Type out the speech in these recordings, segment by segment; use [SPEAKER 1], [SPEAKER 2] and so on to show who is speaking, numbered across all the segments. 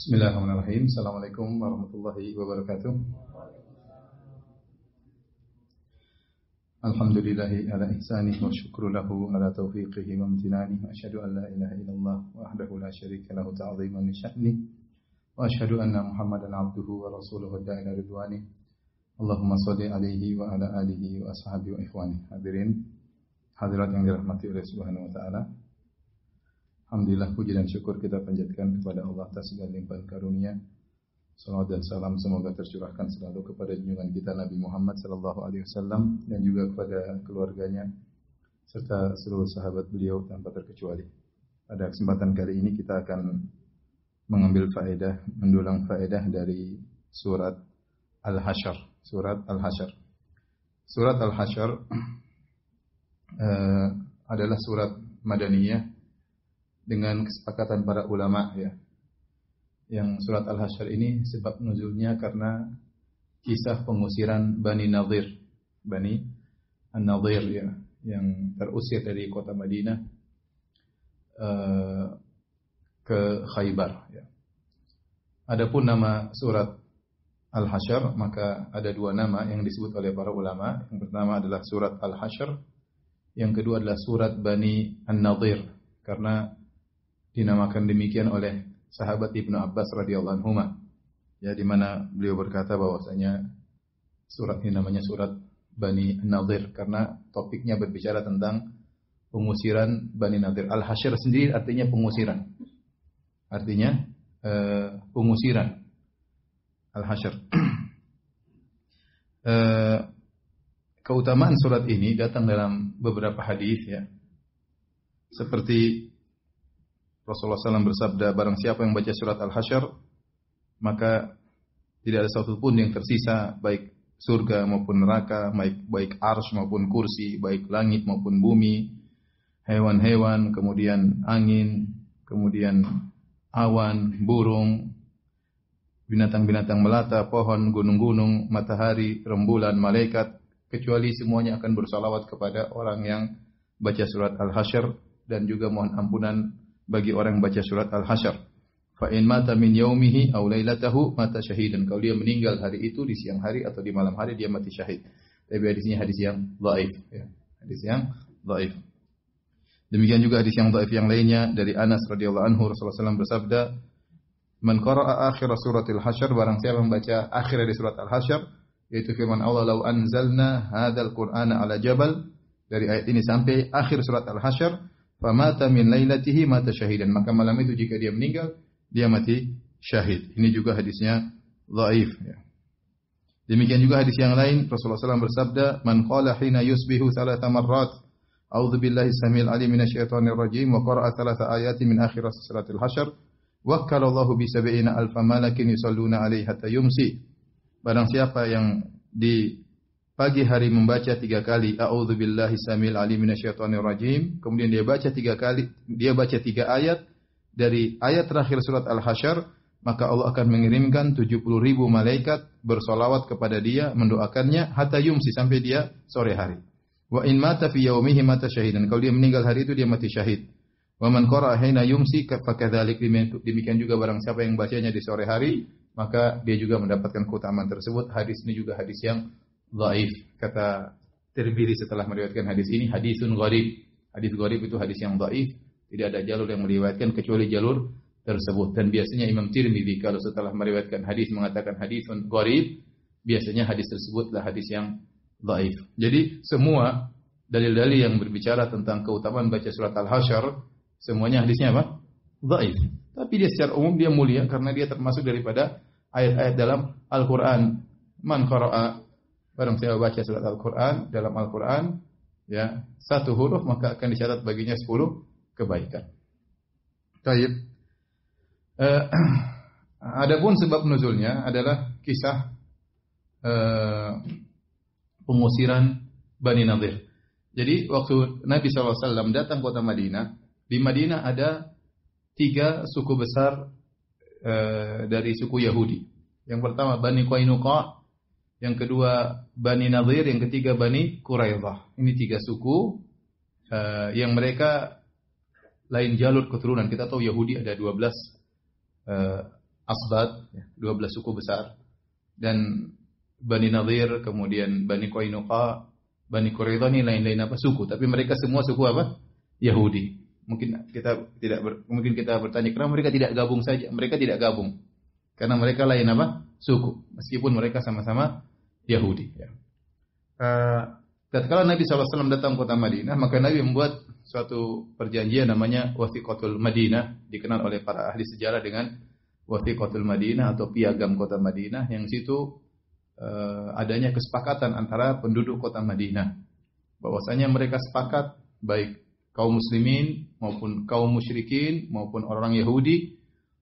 [SPEAKER 1] Bismillahirrahmanirrahim. Assalamualaikum warahmatullahi wabarakatuh. Alhamdulillahi ala ihsanih wa syukru lahu ala taufiqihi wa amtinanih. Wa asyhadu an la ilaha illallah wahdahu la syarika lahu ta'ziman li sya'nih. Wa asyhadu anna Muhammadan abduhu wa rasuluhu da'ila ridwanih. Allahumma shalli alaihi wa ala alihi wa ashabihi wa ikhwanih. Hadirin hadirat yang dirahmati oleh Subhanahu wa taala. Alhamdulillah, puji dan syukur kita panjatkan kepada Allah atas segala limpahan karunia. Salawat dan salam semoga tercurahkan selalu kepada junjungan kita Nabi Muhammad sallallahu alaihi wasallam dan juga kepada keluarganya serta seluruh sahabat beliau tanpa terkecuali. Pada kesempatan kali ini kita akan mengambil mendulang faedah dari surat Al-Hasyr. Surat Al-Hasyr. Surat Al-Hasyr adalah surat Madaniyah dengan kesepakatan para ulama ya. Yang surat Al-Hasyr ini sebab nuzulnya karena kisah pengusiran Bani Nadhir. Bani An-Nadhir ya, yang terusir dari kota Madinah ke Khaybar ya. Adapun nama surat Al-Hasyr maka ada dua nama yang disebut oleh para ulama. Yang pertama adalah surat Al-Hasyr, yang kedua adalah surat Bani An-Nadhir karena dinamakan demikian oleh sahabat Ibnu Abbas radhiyallahu anhu. Ya, di mana beliau berkata bahwasanya surat ini namanya surat Bani An-Nadhir karena topiknya berbicara tentang pengusiran Bani Nadhir. Al-Hasyr sendiri artinya pengusiran. Artinya pengusiran. Al-Hasyr. Keutamaan surat ini datang dalam beberapa hadis ya. Seperti Rasulullah SAW bersabda, barang siapa yang baca surat Al-Hasyr, maka tidak ada satu pun yang tersisa, baik surga maupun neraka, baik arsy maupun kursi, baik langit maupun bumi, hewan-hewan, kemudian angin, kemudian awan, burung, binatang-binatang melata, pohon, gunung-gunung, matahari, rembulan, malaikat, kecuali semuanya akan bersalawat kepada orang yang baca surat Al-Hasyr dan juga mohon ampunan bagi orang yang baca surat Al-Hasyr. Fa in mata min yaumihi aw lailatahu mata syahidan. Kalau dia meninggal hari itu di siang hari atau di malam hari dia mati syahid. Tapi hadisnya hadis yang dhaif ya. Hadis yang dhaif. Demikian juga hadis yang dhaif yang lainnya dari Anas radhiyallahu anhu, Rasulullah SAW bersabda, "Man qara'a akhir suratil Hasyr, barang siapa membaca akhir dari surat Al-Hasyr, yaitu firman Allah, "Lau anzalna hadzal Qur'ana 'ala jabal." Dari ayat ini sampai akhir surat Al-Hasyr, famata min lailatihi mata syahidan, maka malam itu jika dia meninggal dia mati syahid. Ini juga hadisnya dhaif ya. Demikian juga hadis yang lain Rasulullah SAW bersabda, man qala hina yusbihu thalatha marrat a'udzu billahi samil alim minasyaitonir rajim wa qara'a thalatha ayatin min akhir suratil Hasyr wakkalallahu bi sab'ina alfa malakin yusalluna alaihi hatta yumsi. Barang siapa yang di pagi hari membaca 3 kali a'udzu billahi samil alim minasyaitonir rajim, kemudian dia baca 3 ayat dari ayat terakhir surat Al-Hasyr, maka Allah akan mengirimkan 70.000 malaikat bersolawat kepada dia, mendoakannya hatta yumsi, sampai dia sore hari. Wa in mata fi yaumihi mata syahidan, kalau dia meninggal hari itu dia mati syahid. Wa man qara'a hina yumsi fakadzalik, demikian juga barang siapa yang bacanya di sore hari, maka dia juga mendapatkan keutamaan tersebut. Hadis ini juga hadis yang dhaif. Kata Tirmidzi setelah meriwayatkan hadis ini, hadisun gharib. Hadis gharib itu hadis yang dhaif, tidak ada jalur yang meriwayatkan kecuali jalur tersebut. Dan biasanya Imam Tirmidzi kalau setelah meriwayatkan hadis mengatakan hadisun gharib, biasanya hadis tersebutlah hadis yang dhaif. Jadi semua dalil-dalil yang berbicara tentang keutamaan baca surat Al-Hasyr, semuanya hadisnya apa? Dhaif. Tapi dia secara umum dia mulia karena dia termasuk daripada ayat-ayat dalam Al-Qur'an. Man qara'a, barang siapa baca surat Al-Quran, dalam Al-Quran, ya, 1 huruf, maka akan dicatat baginya 10 kebaikan. Baik. Adapun sebab nuzulnya adalah kisah pengusiran Bani Nadhir. Jadi waktu Nabi SAW datang kota Madinah, di Madinah ada 3 suku besar dari suku Yahudi. Yang pertama Bani Qainuqa, yang kedua Bani Nadhir, yang ketiga Bani Quraidah. Ini 3 suku yang mereka lain jalur keturunan. Kita tahu Yahudi ada 12 Asbat, 12 suku besar. Dan Bani Nadir, kemudian Bani Qainuqa, Bani Quraidah, ini lain-lain suku, tapi mereka semua suku Yahudi. Mungkin kita bertanya kenapa mereka tidak gabung saja? Mereka tidak gabung karena mereka lain suku, meskipun mereka sama-sama Yahudi. Tatkala Nabi SAW datang ke kota Madinah, maka Nabi membuat suatu perjanjian namanya Wathiqatul Madinah, dikenal oleh para ahli sejarah dengan Wathiqatul Madinah atau piagam kota Madinah, yang situ adanya kesepakatan antara penduduk kota Madinah bahwasanya mereka sepakat, baik kaum muslimin maupun kaum musyrikin maupun orang Yahudi,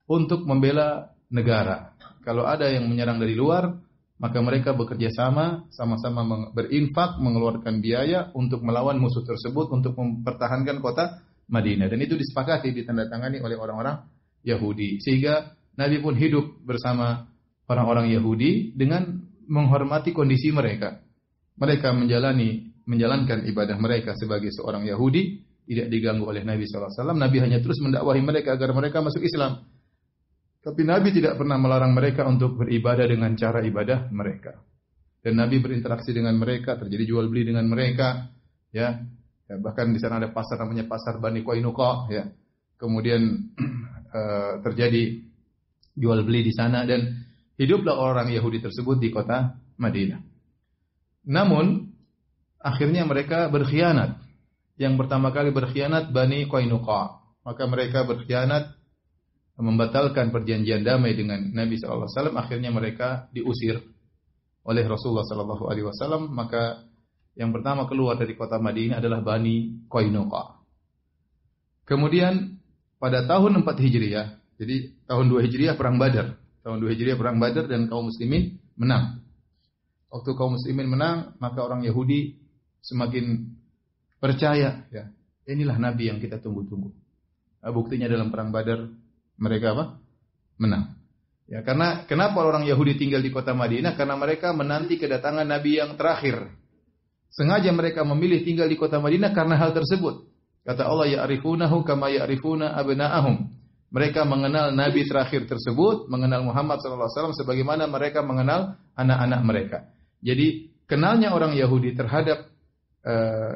[SPEAKER 1] untuk membela negara. Kalau ada yang menyerang dari luar, maka mereka bekerja sama-sama berinfak, mengeluarkan biaya untuk melawan musuh tersebut, untuk mempertahankan kota Madinah. Dan itu disepakati, ditandatangani oleh orang-orang Yahudi. Sehingga Nabi pun hidup bersama orang-orang Yahudi dengan menghormati kondisi mereka. Mereka menjalankan ibadah mereka sebagai seorang Yahudi, tidak diganggu oleh Nabi SAW. Nabi hanya terus mendakwahi mereka agar mereka masuk Islam. Tapi Nabi tidak pernah melarang mereka untuk beribadah dengan cara ibadah mereka. Dan Nabi berinteraksi dengan mereka, terjadi jual beli dengan mereka, ya. Bahkan di sana ada pasar namanya pasar Bani Qainuqa, ya. Kemudian terjadi jual beli di sana, dan hiduplah orang Yahudi tersebut di kota Madinah. Namun akhirnya mereka berkhianat. Yang pertama kali berkhianat Bani Qainuqa. Maka mereka berkhianat, membatalkan perjanjian damai dengan Nabi SAW. Akhirnya mereka diusir oleh Rasulullah SAW. Maka yang pertama keluar dari kota Madinah adalah Bani Qainuqa. Kemudian pada tahun 4 Hijriah, jadi tahun 2 Hijriah perang Badar. Tahun 2 Hijriah perang Badar, dan kaum muslimin menang. Waktu kaum muslimin menang, maka orang Yahudi semakin percaya, ya, inilah Nabi yang kita tunggu-tunggu. Buktinya dalam perang Badar mereka menang. Ya, karena kenapa orang Yahudi tinggal di kota Madinah? Karena mereka menanti kedatangan Nabi yang terakhir. Sengaja mereka memilih tinggal di kota Madinah karena hal tersebut. Kata Allah, ya'rifunahu kama ya'rifuna abna'ahum. Mereka mengenal Nabi terakhir tersebut, mengenal Muhammad SAW sebagaimana mereka mengenal anak-anak mereka. Jadi kenalnya orang Yahudi terhadap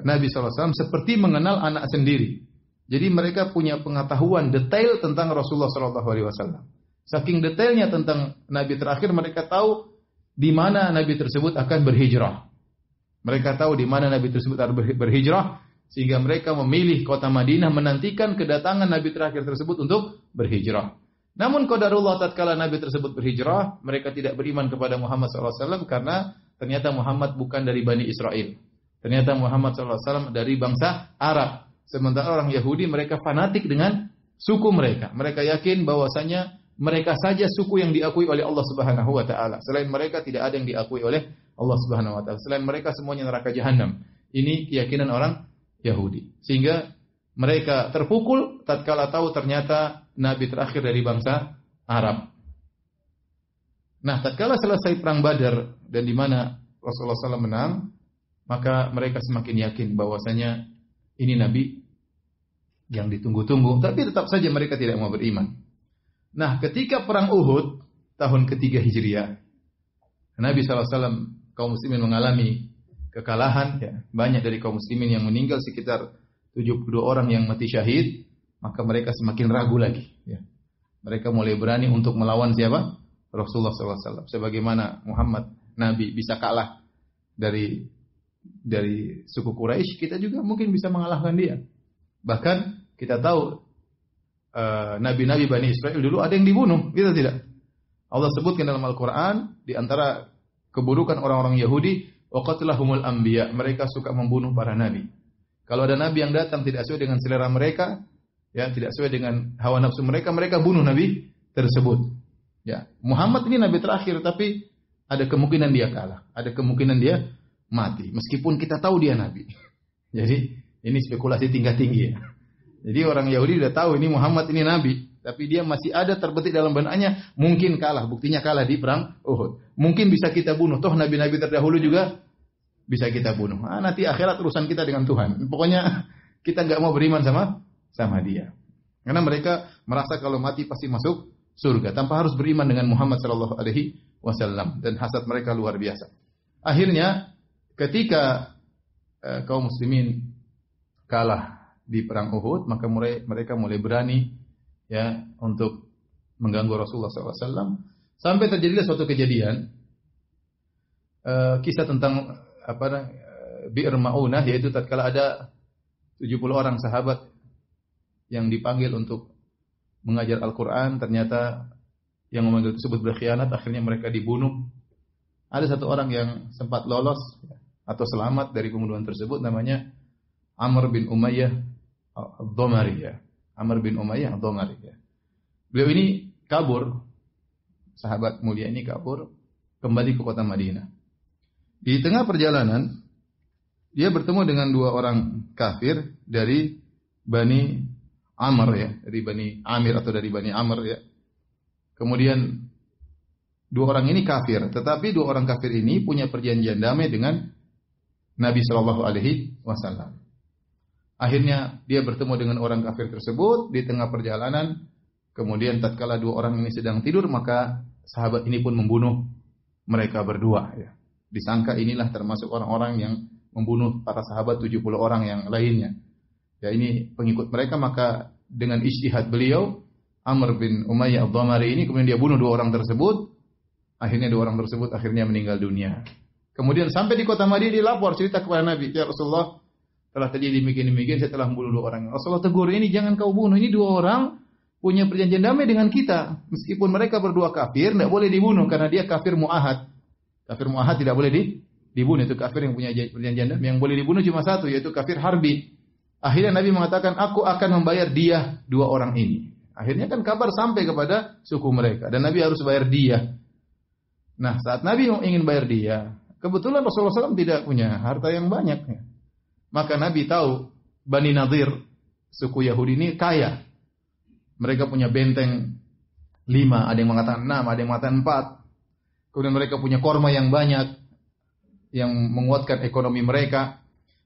[SPEAKER 1] Nabi SAW seperti mengenal anak sendiri. Jadi mereka punya pengetahuan detail tentang Rasulullah SAW. Saking detailnya tentang Nabi terakhir, mereka tahu di mana Nabi tersebut akan berhijrah. Mereka tahu di mana Nabi tersebut akan berhijrah, sehingga mereka memilih kota Madinah menantikan kedatangan Nabi terakhir tersebut untuk berhijrah. Namun qadarullah, tatkala Nabi tersebut berhijrah, mereka tidak beriman kepada Muhammad SAW karena ternyata Muhammad bukan dari Bani Israel. Ternyata Muhammad SAW dari bangsa Arab. Sementara orang Yahudi mereka fanatik dengan suku mereka. Mereka yakin bahwasanya mereka saja suku yang diakui oleh Allah Subhanahu wa taala. Selain mereka tidak ada yang diakui oleh Allah Subhanahu wa taala. Selain mereka semuanya neraka jahanam. Ini keyakinan orang Yahudi. Sehingga mereka terpukul tatkala tahu ternyata nabi terakhir dari bangsa Arab. Nah, tatkala selesai perang Badar dan di mana Rasulullah SAW menang, maka mereka semakin yakin bahwasanya ini nabi yang ditunggu-tunggu, tapi tetap saja mereka tidak mau beriman. Nah, ketika perang Uhud tahun ketiga Hijriah, Nabi SAW, kaum muslimin mengalami kekalahan, ya. Banyak dari kaum muslimin yang meninggal, sekitar 72 orang yang mati syahid, maka mereka semakin ragu lagi, ya. Mereka mulai berani untuk melawan siapa? Rasulullah SAW. Sebagaimana Muhammad Nabi bisa kalah dari suku Quraisy, kita juga mungkin bisa mengalahkan dia. Bahkan kita tahu nabi-nabi Bani Israel dulu ada yang dibunuh, kita tidak. Allah sebutkan dalam Al-Quran, di antara keburukan orang-orang Yahudi, waqatlahumul anbiya, mereka suka membunuh para nabi. Kalau ada nabi yang datang tidak sesuai dengan selera mereka, ya, tidak sesuai dengan hawa nafsu mereka, mereka bunuh nabi tersebut. Ya, Muhammad ini nabi terakhir, tapi ada kemungkinan dia kalah, ada kemungkinan dia mati, meskipun kita tahu dia nabi. Jadi ini spekulasi tingkat tinggi, ya. Jadi orang Yahudi sudah tahu ini Muhammad ini nabi, tapi dia masih ada terbetik dalam benaknya, mungkin kalah, buktinya kalah di perang Uhud. Mungkin bisa kita bunuh, toh nabi-nabi terdahulu juga bisa kita bunuh. Nanti akhirat urusan kita dengan Tuhan. Pokoknya kita nggak mau beriman sama dia. Karena mereka merasa kalau mati pasti masuk surga tanpa harus beriman dengan Muhammad sallallahu alaihi wasallam, dan hasad mereka luar biasa. Akhirnya ketika kaum muslimin kalah di perang Uhud, maka mereka mulai berani ya untuk mengganggu Rasulullah SAW. Sampai terjadilah suatu kejadian, kisah tentang Bi'r Ma'unah, yaitu tatkala ada 70 orang sahabat yang dipanggil untuk mengajar Al-Quran, ternyata yang memanggil tersebut berkhianat, akhirnya mereka dibunuh. Ada satu orang yang sempat lolos atau selamat dari pembunuhan tersebut, namanya Amr bin Umayyah Ad-Dhamari ya. Amr bin Umayyah Ad-Dhamari ya. Beliau ini kabur, sahabat mulia ini kabur kembali ke kota Madinah. Di tengah perjalanan dia bertemu dengan dua orang kafir dari Bani Amr ya, dari Bani Amir atau dari Bani Amr ya. Kemudian dua orang ini kafir, tetapi dua orang kafir ini punya perjanjian damai dengan Nabi Shallallahu Alaihi Wasallam. Akhirnya dia bertemu dengan orang kafir tersebut di tengah perjalanan. Kemudian tatkala dua orang ini sedang tidur, maka sahabat ini pun membunuh mereka berdua ya. Disangka inilah termasuk orang-orang yang membunuh para sahabat 70 orang yang lainnya. Ya, ini pengikut mereka, maka dengan ijtihad beliau Amr bin Umayyah Ad-Dhamari ini kemudian dia bunuh dua orang tersebut. Akhirnya dua orang tersebut akhirnya meninggal dunia. Kemudian sampai di kota Madinah dia lapor cerita kepada Nabi, "Ya Rasulullah, telah terjadi demikian-demikian, saya telah membunuh dua orang." Rasulullah tegur, "Ini jangan kau bunuh, ini dua orang punya perjanjian damai dengan kita. Meskipun mereka berdua kafir, tidak boleh dibunuh karena dia kafir mu'ahad." Kafir mu'ahad tidak boleh dibunuh, itu kafir yang punya perjanjian damai. Yang boleh dibunuh cuma satu, yaitu kafir harbi. Akhirnya Nabi mengatakan, "Aku akan membayar dia dua orang ini." Akhirnya kan kabar sampai kepada suku mereka dan Nabi harus bayar dia. Nah, saat Nabi ingin bayar dia, kebetulan Rasulullah SAW tidak punya harta yang banyak. Maka Nabi tahu Bani Nadir, suku Yahudi ini kaya. Mereka punya benteng 5, ada yang mengatakan 6, ada yang mengatakan 4. Kemudian mereka punya korma yang banyak yang menguatkan ekonomi mereka.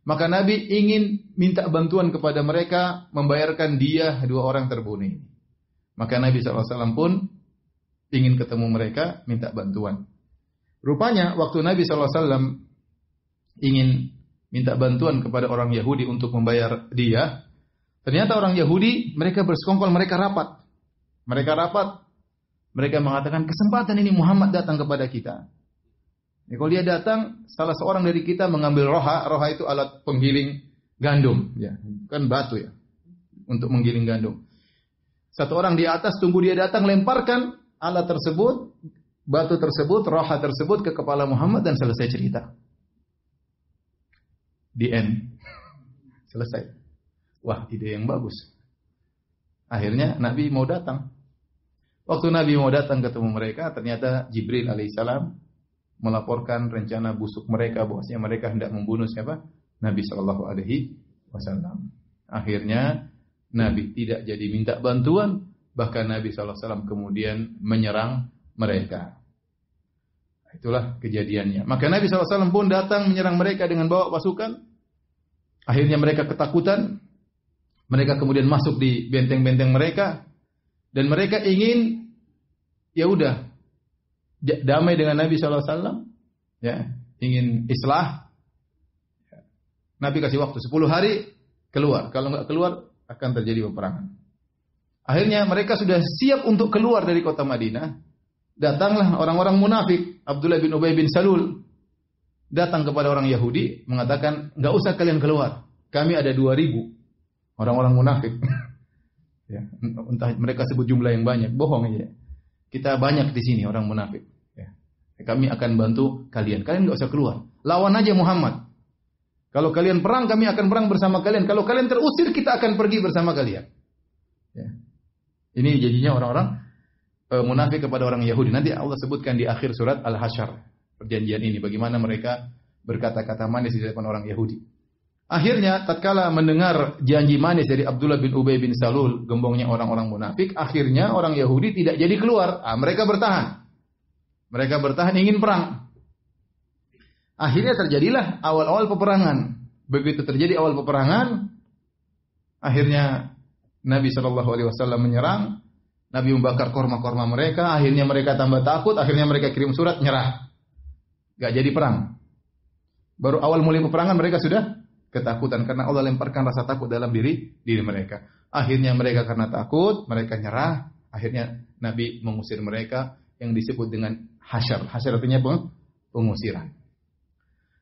[SPEAKER 1] Maka Nabi ingin minta bantuan kepada mereka membayarkan dia dua orang terbunuh ini. Maka Nabi SAW pun ingin ketemu mereka, minta bantuan. Rupanya waktu Nabi SAW ingin minta bantuan kepada orang Yahudi untuk membayar dia, ternyata orang Yahudi mereka bersekongkol, mereka rapat. Mereka mengatakan, kesempatan ini Muhammad datang kepada kita. Ya, kalau dia datang, salah seorang dari kita mengambil roha itu alat penggiling gandum, ya, kan batu ya, untuk menggiling gandum. Satu orang di atas tunggu dia datang, lemparkan alat tersebut, batu tersebut, roha tersebut ke kepala Muhammad dan selesai cerita. The end. Selesai. Wah, ide yang bagus. Akhirnya Nabi mau datang. Waktu Nabi mau datang ketemu mereka, ternyata Jibril alaihissalam melaporkan rencana busuk mereka, bahwasanya mereka hendak membunuh siapa? Nabi sallallahu alaihi wasallam. Akhirnya Nabi tidak jadi minta bantuan, bahkan Nabi sallallahu alaihi wasallam kemudian menyerang mereka. Itulah kejadiannya. Maka Nabi sallallahu alaihi wasallam pun datang menyerang mereka dengan bawa pasukan. Akhirnya mereka ketakutan. Mereka kemudian masuk di benteng-benteng mereka dan mereka ingin ya udah damai dengan Nabi sallallahu alaihi wasallam, ya, ingin islah. Nabi kasih waktu 10 hari keluar. Kalau enggak keluar akan terjadi peperangan. Akhirnya mereka sudah siap untuk keluar dari kota Madinah. Datanglah orang-orang munafik, Abdullah bin Ubay bin Salul datang kepada orang Yahudi mengatakan, "Enggak usah kalian keluar. Kami ada 2000 orang-orang munafik." Ya, entah mereka sebut jumlah yang banyak, bohong aja. Kita banyak di sini orang munafik. Ya. Kami akan bantu kalian. Kalian enggak usah keluar. Lawan aja Muhammad. Kalau kalian perang, kami akan perang bersama kalian. Kalau kalian terusir, kita akan pergi bersama kalian. Ya. Ini jadinya orang-orang munafik kepada orang Yahudi. Nanti Allah sebutkan di akhir surat Al-Hasyr perjanjian ini, bagaimana mereka berkata-kata manis di depan orang Yahudi. Akhirnya tatkala mendengar janji manis dari Abdullah bin Ubay bin Salul, gembongnya orang-orang munafik, akhirnya orang Yahudi tidak jadi keluar. Mereka bertahan. Mereka bertahan ingin perang. Akhirnya terjadilah awal-awal peperangan. Begitu terjadi awal peperangan, akhirnya Nabi SAW menyerang Nabi membakar korma-korma mereka, akhirnya mereka tambah takut, akhirnya mereka kirim surat nyerah. Gak jadi perang. Baru awal mulai peperangan mereka sudah ketakutan karena Allah lemparkan rasa takut dalam diri mereka. Akhirnya mereka karena takut, mereka nyerah. Akhirnya Nabi mengusir mereka yang disebut dengan hasyar. Hasyar artinya pengusiran.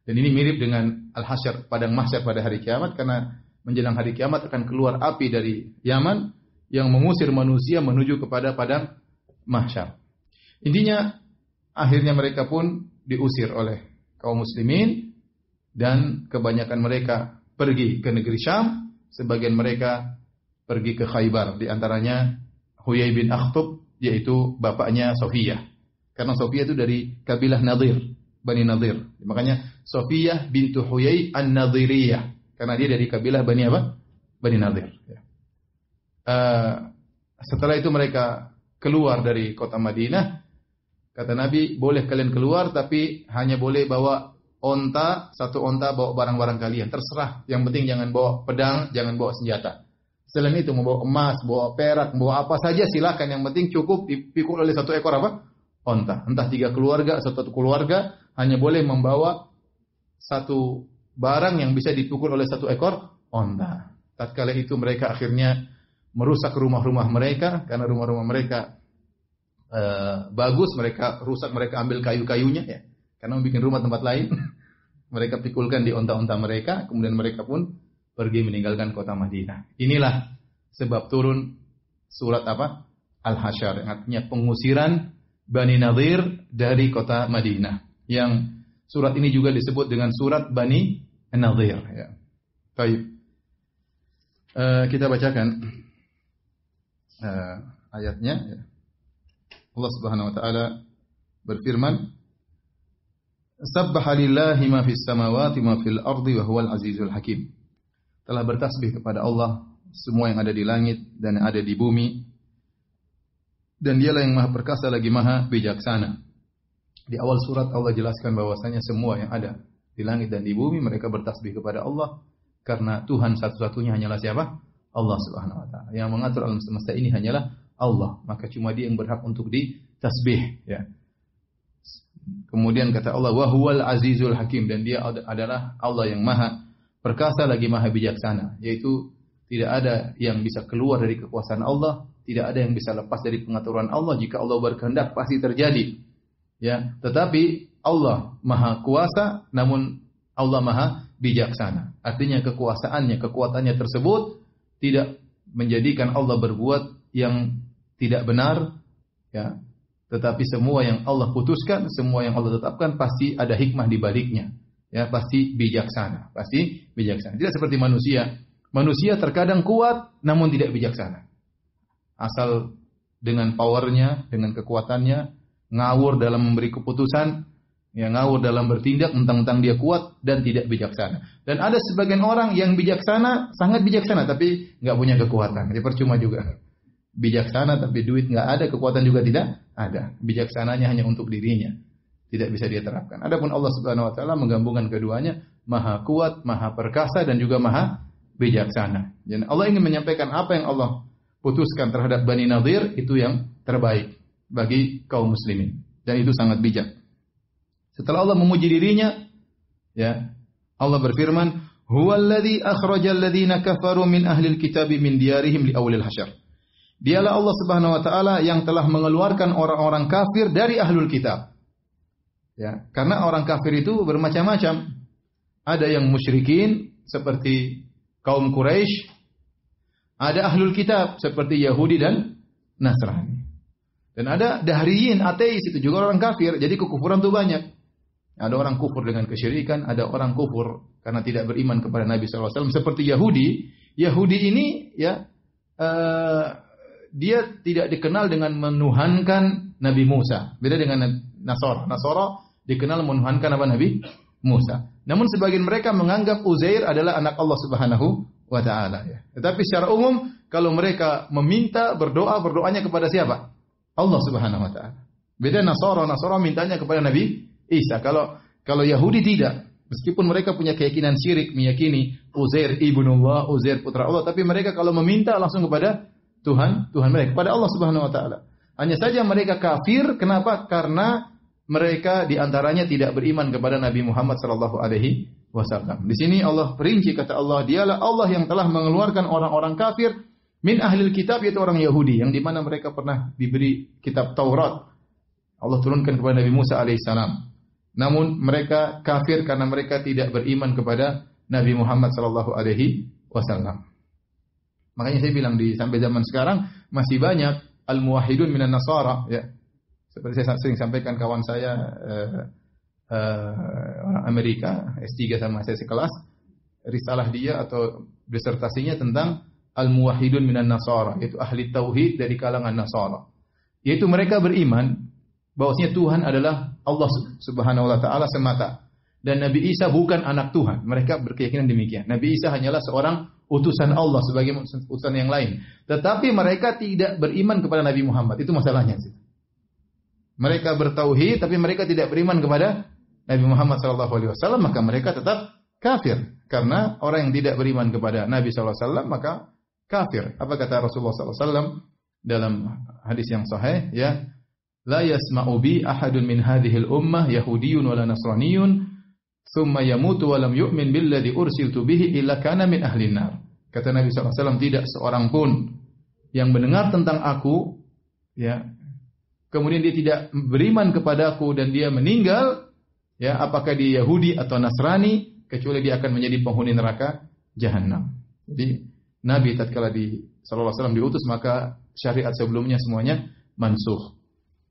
[SPEAKER 1] Dan ini mirip dengan al-hasyar, padang mahsyar pada hari kiamat, karena menjelang hari kiamat akan keluar api dari Yaman yang mengusir manusia menuju kepada padang mahsyar. Intinya akhirnya mereka pun diusir oleh kaum muslimin dan kebanyakan mereka pergi ke negeri Syam, sebagian mereka pergi ke Khaybar, di antaranya Huyai bin Akhtab, yaitu bapaknya Sofiyah. Karena Sofiyah itu dari kabilah Nadir, Bani Nadir. Makanya Sofiyah bintu Huyai an-Nadiriyah, karena dia dari kabilah Bani apa? Bani Nadir. Setelah itu mereka keluar dari kota Madinah. Kata Nabi, boleh kalian keluar, tapi hanya boleh bawa satu onta bawa barang-barang kalian. Terserah, yang penting jangan bawa pedang, jangan bawa senjata. Selain itu mau bawa emas, bawa perak, bawa apa saja silakan. Yang penting cukup dipikul oleh satu ekor apa? Onta. Entah 3 keluarga, satu keluarga hanya boleh membawa satu barang yang bisa dipikul oleh satu ekor onta. Tatkala itu mereka akhirnya merusak rumah-rumah mereka, karena rumah-rumah mereka bagus, mereka rusak, mereka ambil kayu-kayunya ya, karena membuat rumah tempat lain. Mereka pikulkan di onta-onta mereka, kemudian mereka pun pergi meninggalkan kota Madinah. Inilah sebab turun surat apa? Al-Hasyr, yang artinya pengusiran Bani Nadir dari kota Madinah. Yang surat ini juga disebut dengan surat Bani Nadir. Ya. Baik. Kita bacakan ayatnya. Ya. Allah Subhanahu Wa Taala berfirman, Sabbaha lillahi ma fis samawati ma fil ardi wa huwal azizul hakim. Telah bertasbih kepada Allah semua yang ada di langit dan yang ada di bumi, dan dialah yang maha perkasa lagi maha bijaksana. Di awal surat Allah jelaskan bahwasanya semua yang ada di langit dan di bumi mereka bertasbih kepada Allah, karena Tuhan satu-satunya hanyalah siapa? Allah Subhanahu Wa Taala. Yang mengatur alam semesta ini hanyalah Allah, maka cuma Dia yang berhak untuk ditasbih. Ya. Kemudian kata Allah, wa huwal azizul hakim, dan Dia adalah Allah yang maha perkasa lagi maha bijaksana, yaitu tidak ada yang bisa keluar dari kekuasaan Allah, tidak ada yang bisa lepas dari pengaturan Allah. Jika Allah berkehendak pasti terjadi. Ya, tetapi Allah maha kuasa, namun Allah maha bijaksana. Artinya kekuasaannya, kekuatannya tersebut tidak menjadikan Allah berbuat yang tidak benar, ya. Tetapi semua yang Allah putuskan, semua yang Allah tetapkan pasti ada hikmah di baliknya. Ya, pasti bijaksana, pasti bijaksana. Tidak seperti manusia. Manusia terkadang kuat namun tidak bijaksana. Asal dengan powernya, dengan kekuatannya, ngawur dalam memberi keputusan, ya, ngawur dalam bertindak, mentang-mentang dia kuat dan tidak bijaksana. Dan ada sebagian orang yang bijaksana, sangat bijaksana, tapi nggak punya kekuatan. Jadi percuma juga. Bijaksana tapi duit nggak ada, kekuatan juga tidak ada. Bijaksananya hanya untuk dirinya, tidak bisa dia terapkan. Adapun Allah Subhanahu Wa Taala menggabungkan keduanya, maha kuat, maha perkasa, dan juga maha bijaksana. Dan Allah ingin menyampaikan apa yang Allah putuskan terhadap Bani Nadir itu yang terbaik bagi kaum muslimin, dan itu sangat bijak. Setelah Allah memuji dirinya, ya, Allah berfirman, "Huwallazi akhrajal ladzina kafaru min ahlil kitabi min diyarihim li awwalil hasyr." Dialah Allah Subhanahu Wa Taala yang telah mengeluarkan orang-orang kafir dari ahlul kitab. Ya, karena orang kafir itu bermacam-macam. Ada yang musyrikin seperti kaum Quraisy, ada ahlul kitab seperti Yahudi dan Nasrani. Dan ada dahriyin, ateis, itu juga orang kafir. Jadi kekufuran itu banyak. Ada orang kufur dengan kesyirikan, ada orang kufur karena tidak beriman kepada Nabi SAW. Seperti Yahudi. Yahudi ini ya dia tidak dikenal dengan menuhankan Nabi Musa. Beda dengan Nasara. Nasara dikenal menuhankan apa? Nabi Musa. Namun sebagian mereka menganggap Uzair adalah anak Allah Subhanahu Wa Taala. Ya. Tetapi secara umum kalau mereka meminta, berdoanya kepada siapa? Allah Subhanahu Wa Taala. Beda Nasara. Nasara mintanya kepada Nabi Isa. Kalau Yahudi tidak. Meskipun mereka punya keyakinan syirik, meyakini Uzair ibnullah, Uzair putra Allah, tapi mereka kalau meminta langsung kepada Tuhan mereka, kepada Allah Subhanahu wa taala. Hanya saja mereka kafir, kenapa? Karena mereka di antaranya tidak beriman kepada Nabi Muhammad sallallahu alaihi wasallam. Di sini Allah perinci, kata Allah, dialah Allah yang telah mengeluarkan orang-orang kafir min ahlil kitab, yaitu orang Yahudi, yang di mana mereka pernah diberi kitab Taurat. Allah turunkan kepada Nabi Musa alaihissalam. Namun mereka kafir karena mereka tidak beriman kepada Nabi Muhammad sallallahu alaihi wasallam. Makanya saya bilang sampai zaman sekarang masih banyak al-muwahhidun minan nasara, ya. Seperti saya sering sampaikan, kawan saya orang Amerika, S3 sama saya sekelas, risalah dia atau disertasinya tentang al-muwahhidun minan nasara, yaitu ahli tauhid dari kalangan Nasara. Yaitu mereka beriman bahwasanya Tuhan adalah Allah Subhanahu wa taala semata dan Nabi Isa bukan anak Tuhan. Mereka berkeyakinan demikian. Nabi Isa hanyalah seorang utusan Allah sebagai utusan yang lain. Tetapi mereka tidak beriman kepada Nabi Muhammad. Itu masalahnya. Mereka bertauhid tapi mereka tidak beriman kepada Nabi Muhammad SAW, maka mereka tetap kafir. Karena orang yang tidak beriman kepada Nabi SAW maka kafir. Apa kata Rasulullah SAW dalam hadis yang sahih? Ya, la yasma'u bi ahadun min hadhil ummah yahudiyyun wala nasraniyyun thumma yamutu wa lam yu'min billadhi ursiltu bihi illa kana min ahlin nar. Kata Nabi SAW, tidak seorang pun yang mendengar tentang aku, ya, kemudian dia tidak beriman kepadaku dan dia meninggal, ya, apakah dia Yahudi atau Nasrani, kecuali dia akan menjadi penghuni neraka Jahannam. Jadi Nabi tatkala sallallahu alaihi wasallam diutus, maka syariat sebelumnya semuanya mansukh.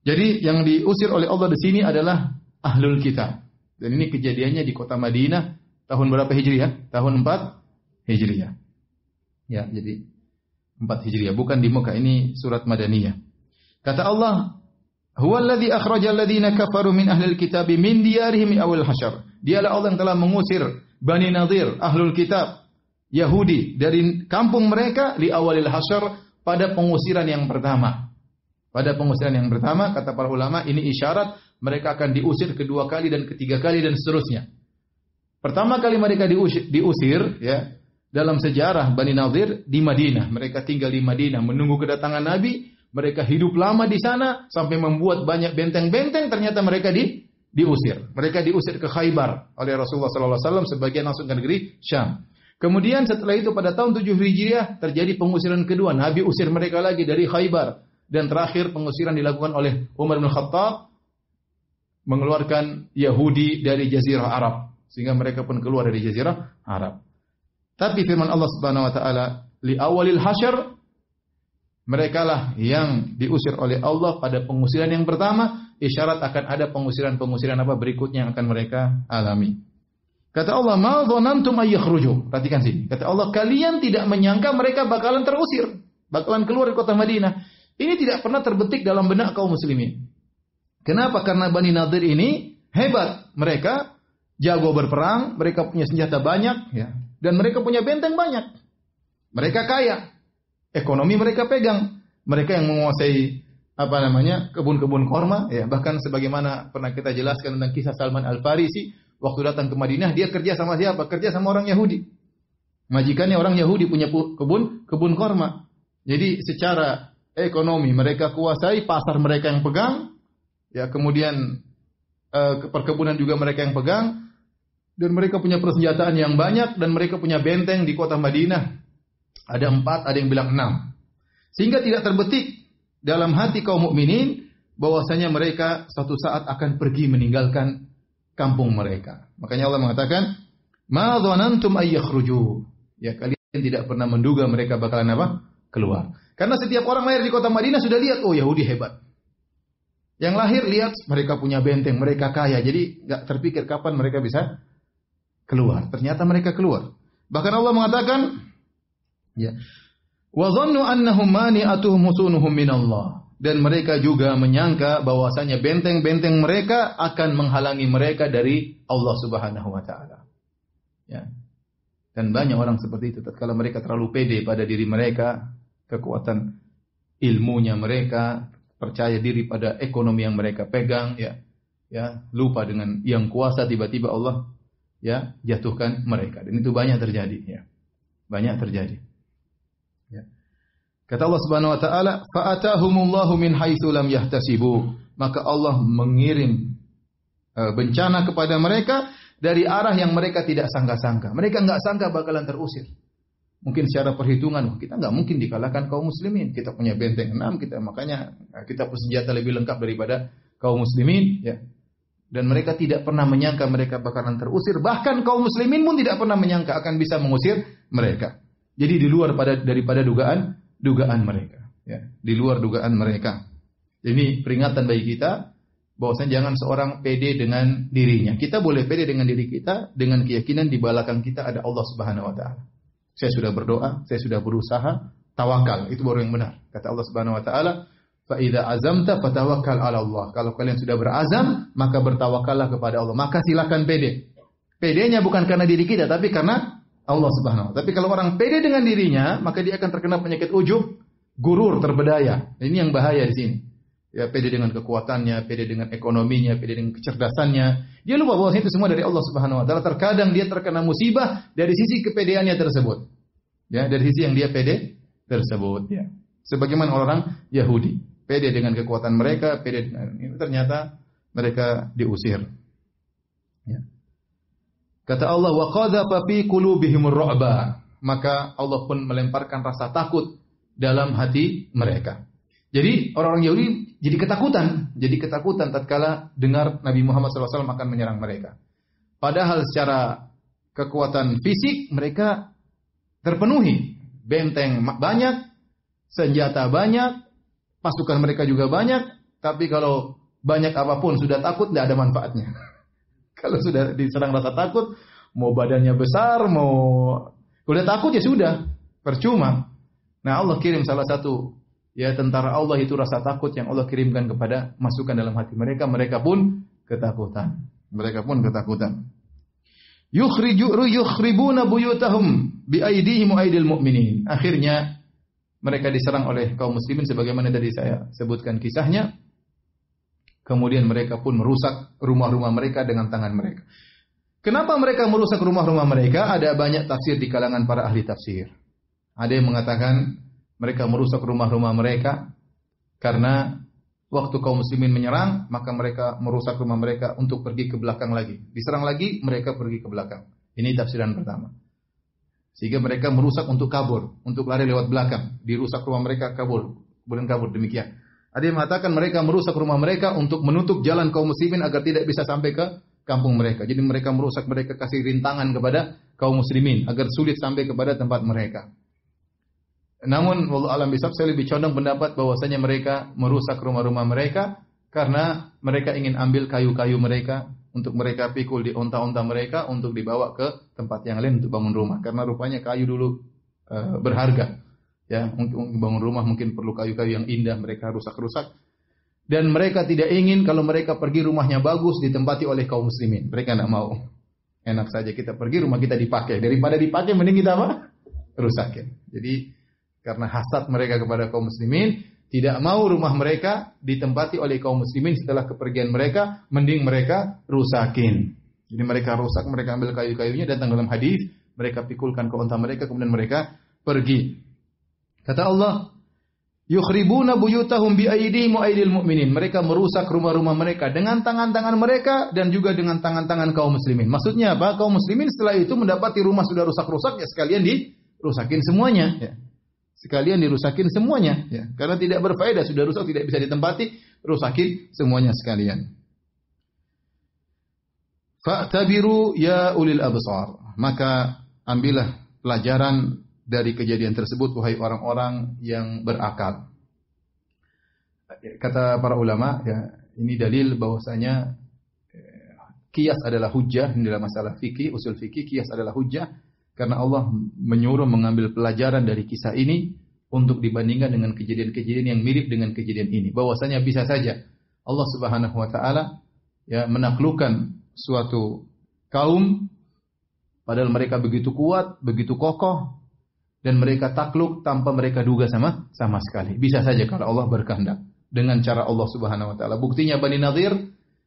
[SPEAKER 1] Jadi yang diusir oleh Allah di sini adalah ahlul kitab. Dan ini kejadiannya di kota Madinah tahun berapa Hijriah? Tahun 4 Hijriah. Ya, jadi 4 Hijriah, bukan di Mekah, ini surat Madaniyah. Kata Allah, huwallazi akhrajal ladzina kafaru min ahlil kitabi min diyarihim awal hasyar. Dialah Allah yang telah mengusir Bani Nadir, ahlul kitab, Yahudi, dari kampung mereka li awalil hasyar, pada pengusiran yang pertama. Pada pengusiran yang pertama, kata para ulama, ini isyarat mereka akan diusir kedua kali dan ketiga kali dan seterusnya. Pertama kali mereka diusir, ya, dalam sejarah Bani Nadir di Madinah. Mereka tinggal di Madinah menunggu kedatangan Nabi. Mereka hidup lama di sana sampai membuat banyak benteng-benteng. Ternyata mereka diusir. Mereka diusir ke Khaybar oleh Rasulullah SAW, sebagian langsung ke negeri Syam. Kemudian setelah itu pada tahun 7 Hijriah terjadi pengusiran kedua. Nabi usir mereka lagi dari Khaybar. Dan terakhir pengusiran dilakukan oleh Umar bin Khattab, mengeluarkan Yahudi dari Jazirah Arab, sehingga mereka pun keluar dari Jazirah Arab. Tapi firman Allah Subhanahu wa taala, li awalil hasyr, mereka lah yang diusir oleh Allah pada pengusiran yang pertama, isyarat akan ada pengusiran-pengusiran apa berikutnya yang akan mereka alami. Kata Allah, ma dhanantum ay yakhruju. Perhatikan sini. Kata Allah, kalian tidak menyangka mereka bakalan terusir, bakalan keluar dari kota Madinah. Ini tidak pernah terbetik dalam benak kaum muslimin. Kenapa? Karena Bani Nadir ini hebat. Mereka jago berperang, mereka punya senjata banyak, ya, dan mereka punya benteng banyak. Mereka kaya. Ekonomi mereka pegang. Mereka yang menguasai kebun-kebun korma, ya, bahkan sebagaimana pernah kita jelaskan tentang kisah Salman Al-Farisi, waktu datang ke Madinah dia kerja sama siapa? Kerja sama orang Yahudi. Majikannya orang Yahudi punya kebun korma. Jadi secara ekonomi mereka kuasai, pasar mereka yang pegang, ya, kemudian perkebunan juga mereka yang pegang, dan mereka punya persenjataan yang banyak, dan mereka punya benteng di kota Madinah. Ada 4, ada yang bilang 6. Sehingga tidak terbetik dalam hati kaum mukminin bahwasanya mereka suatu saat akan pergi meninggalkan kampung mereka. Makanya Allah mengatakan, ma dhanantum ay yakhruju. Ya, kalian tidak pernah menduga mereka bakalan apa? Keluar. Karena setiap orang lahir di kota Madinah sudah lihat, oh Yahudi hebat. Yang lahir lihat mereka punya benteng, mereka kaya. Jadi enggak terpikir kapan mereka bisa keluar. Ternyata mereka keluar. Bahkan Allah mengatakan, ya, wa dhannu annahum mani'atuhum husunuhum minallah. Dan mereka juga menyangka bahwasanya benteng-benteng mereka akan menghalangi mereka dari Allah Subhanahu wa taala. Ya. Dan banyak orang seperti itu. Tatkala mereka terlalu pede pada diri mereka, kekuatan ilmunya mereka, percaya diri pada ekonomi yang mereka pegang, ya, lupa dengan yang kuasa, tiba-tiba Allah, ya, jatuhkan mereka. Dan itu banyak terjadi, ya. Banyak terjadi. Ya. Kata Allah Subhanahu wa taala, "Fa'atahumullahu min haitsu lam yahtasibu." Maka Allah mengirim bencana kepada mereka dari arah yang mereka tidak sangka-sangka. Mereka enggak sangka bakalan terusir. Mungkin secara perhitungan, kita enggak mungkin dikalahkan kaum muslimin. Kita punya benteng 6, makanya kita bersenjata lebih lengkap daripada kaum muslimin, ya. Dan mereka tidak pernah menyangka mereka bakalan terusir. Bahkan kaum muslimin pun tidak pernah menyangka akan bisa mengusir mereka. Jadi di luar daripada dugaan mereka, ya. Di luar dugaan mereka. Ini peringatan bagi kita bahwasanya jangan seorang pede dengan dirinya. Kita boleh pede dengan diri kita dengan keyakinan di belakang kita ada Allah Subhanahu wa taala. Saya sudah berdoa, saya sudah berusaha, tawakal, itu baru yang benar. Kata Allah Subhanahu wa taala, "Fa idza azamta fatawakkal 'ala Allah." Kalau kalian sudah berazam, maka bertawakallah kepada Allah. Maka silakan pede. Pedenya bukan karena diri kita, tapi karena Allah Subhanahu wa taala. Tapi kalau orang pede dengan dirinya, maka dia akan terkena penyakit ujub, gurur, terbedaya. Ini yang bahaya di sini. Ya, pede dengan kekuatannya, pede dengan ekonominya, pede dengan kecerdasannya. Dia lupa bahwa itu semua dari Allah Subhanahu wa taala. Terkadang dia terkena musibah dari sisi kepedeannya tersebut. Ya, dari sisi yang dia pede tersebut, ya. Sebagaimana orang Yahudi, pede dengan kekuatan mereka, pede dengan ini, ternyata mereka diusir. Ya. Kata Allah, "Wa qadhafa fi qulubihimur ru'ba." Maka Allah pun melemparkan rasa takut dalam hati mereka. Jadi orang-orang Yahudi jadi ketakutan tatkala dengar Nabi Muhammad SAW akan menyerang mereka. Padahal secara kekuatan fisik mereka terpenuhi, benteng banyak, senjata banyak, pasukan mereka juga banyak. Tapi kalau banyak apapun sudah takut, tidak ada manfaatnya. Kalau sudah diserang rasa takut, mau badannya besar, mau udah takut ya sudah, percuma. Nah Allah kirim salah satu tentara Allah itu rasa takut yang Allah kirimkan kepada masukkan dalam hati mereka. Mereka pun ketakutan. Yukhribuna buyutahum biaidihim aidil mu'minin. Akhirnya mereka diserang oleh kaum muslimin sebagaimana tadi saya sebutkan kisahnya. Kemudian mereka pun merusak rumah-rumah mereka dengan tangan mereka. Kenapa mereka merusak rumah-rumah mereka? Ada banyak tafsir di kalangan para ahli tafsir. Ada yang mengatakan mereka merusak rumah-rumah mereka karena waktu kaum muslimin menyerang, maka mereka merusak rumah mereka untuk pergi ke belakang lagi. Diserang lagi, mereka pergi ke belakang. Ini tafsiran pertama. Sehingga mereka merusak untuk kabur, untuk lari lewat belakang. Dirusak rumah mereka, kabur. Kemudian kabur, demikian. Ada yang mengatakan mereka merusak rumah mereka untuk menutup jalan kaum muslimin agar tidak bisa sampai ke kampung mereka. Jadi mereka merusak, mereka kasih rintangan kepada kaum muslimin agar sulit sampai kepada tempat mereka. Namun wallahu alam bisawab, saya lebih condong pendapat bahwasanya mereka merusak rumah-rumah mereka karena mereka ingin ambil kayu-kayu mereka untuk mereka pikul di onta-onta mereka untuk dibawa ke tempat yang lain untuk bangun rumah. Karena rupanya kayu dulu berharga. Ya, untuk bangun rumah mungkin perlu kayu-kayu yang indah, mereka rusak-rusak. Dan mereka tidak ingin kalau mereka pergi rumahnya bagus ditempati oleh kaum muslimin. Mereka tidak mau. Enak saja kita pergi rumah kita dipakai. Daripada dipakai mending kita apa? Rusakin. Jadi karena hasad mereka kepada kaum muslimin, tidak mau rumah mereka ditempati oleh kaum muslimin setelah kepergian mereka, mending mereka rusakin. Jadi mereka rusak, mereka ambil kayu-kayunya, datang dalam hadis, mereka pikulkan ke unta mereka, kemudian mereka pergi. Kata Allah, yukhribuna buyutahum biaidihim wa aidil mu'minin. Mereka merusak rumah-rumah mereka dengan tangan-tangan mereka dan juga dengan tangan-tangan kaum muslimin. Maksudnya apa? Kaum muslimin setelah itu mendapati rumah sudah rusak-rusak, ya sekalian dirusakin semuanya, ya. Sekalian dirusakin semuanya, ya. Karena tidak berfaedah, sudah rusak tidak bisa ditempati, rusakin semuanya sekalian. Fa'tabiru ya ulil absar. Maka ambillah pelajaran dari kejadian tersebut wahai orang-orang yang berakal. Kata para ulama, ya, ini dalil bahwasanya qiyas adalah hujjah dalam masalah fikih, usul fikih, qiyas adalah hujjah. Karena Allah menyuruh mengambil pelajaran dari kisah ini untuk dibandingkan dengan kejadian-kejadian yang mirip dengan kejadian ini. Bahwasanya bisa saja Allah Subhanahu wa taala ya menaklukkan suatu kaum padahal mereka begitu kuat, begitu kokoh dan mereka takluk tanpa mereka duga sama sekali. Bisa saja kalau Allah berkehendak dengan cara Allah Subhanahu wa taala. Buktinya Bani Nadir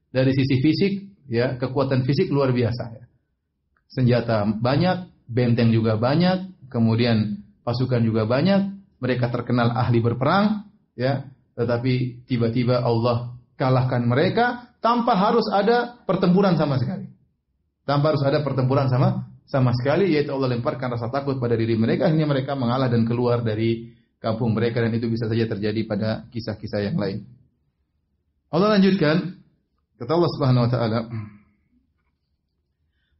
[SPEAKER 1] dari sisi fisik ya, kekuatan fisik luar biasa ya. Senjata banyak, benteng juga banyak, kemudian pasukan juga banyak, mereka terkenal ahli berperang, ya, tetapi tiba-tiba Allah kalahkan mereka tanpa harus ada pertempuran sama sekali. Tanpa harus ada pertempuran sama sekali, yaitu Allah lemparkan rasa takut pada diri mereka, akhirnya mereka mengalah dan keluar dari kampung mereka, dan itu bisa saja terjadi pada kisah-kisah yang lain. Allah lanjutkan, kata Allah Subhanahu wa taala,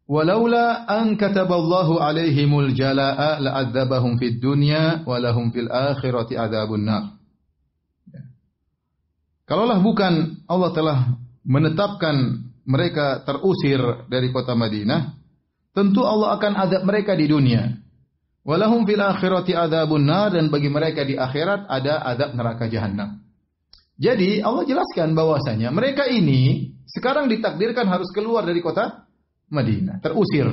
[SPEAKER 1] "Walaula an kataballahu alaihimul jalaa la'adzabahum fid dunya wa lahum fil akhirati adzabun nar." Kalaulah bukan Allah telah menetapkan mereka terusir dari kota Madinah, tentu Allah akan azab mereka di dunia. Walahum fil akhirati adzabun nar, dan bagi mereka di akhirat ada azab neraka jahanam. Jadi Allah jelaskan bahwasanya mereka ini sekarang ditakdirkan harus keluar dari kota Madinah, terusir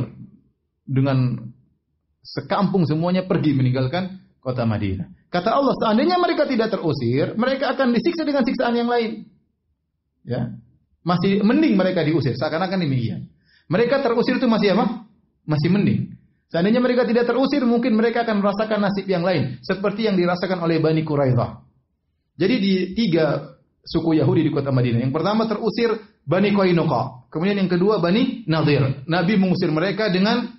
[SPEAKER 1] dengan sekampung semuanya pergi meninggalkan kota Madinah. Kata Allah, seandainya mereka tidak terusir, mereka akan disiksa dengan siksaan yang lain. Ya. Masih mending mereka diusir, seakan-akan demikian. Mereka terusir itu masih apa? Masih mending. Seandainya mereka tidak terusir, mungkin mereka akan merasakan nasib yang lain, seperti yang dirasakan oleh Bani Quraidah. Jadi di 3 suku Yahudi di kota Madinah. Yang pertama terusir Bani Qainuqa. Kemudian yang kedua Bani Nadir. Nabi mengusir mereka dengan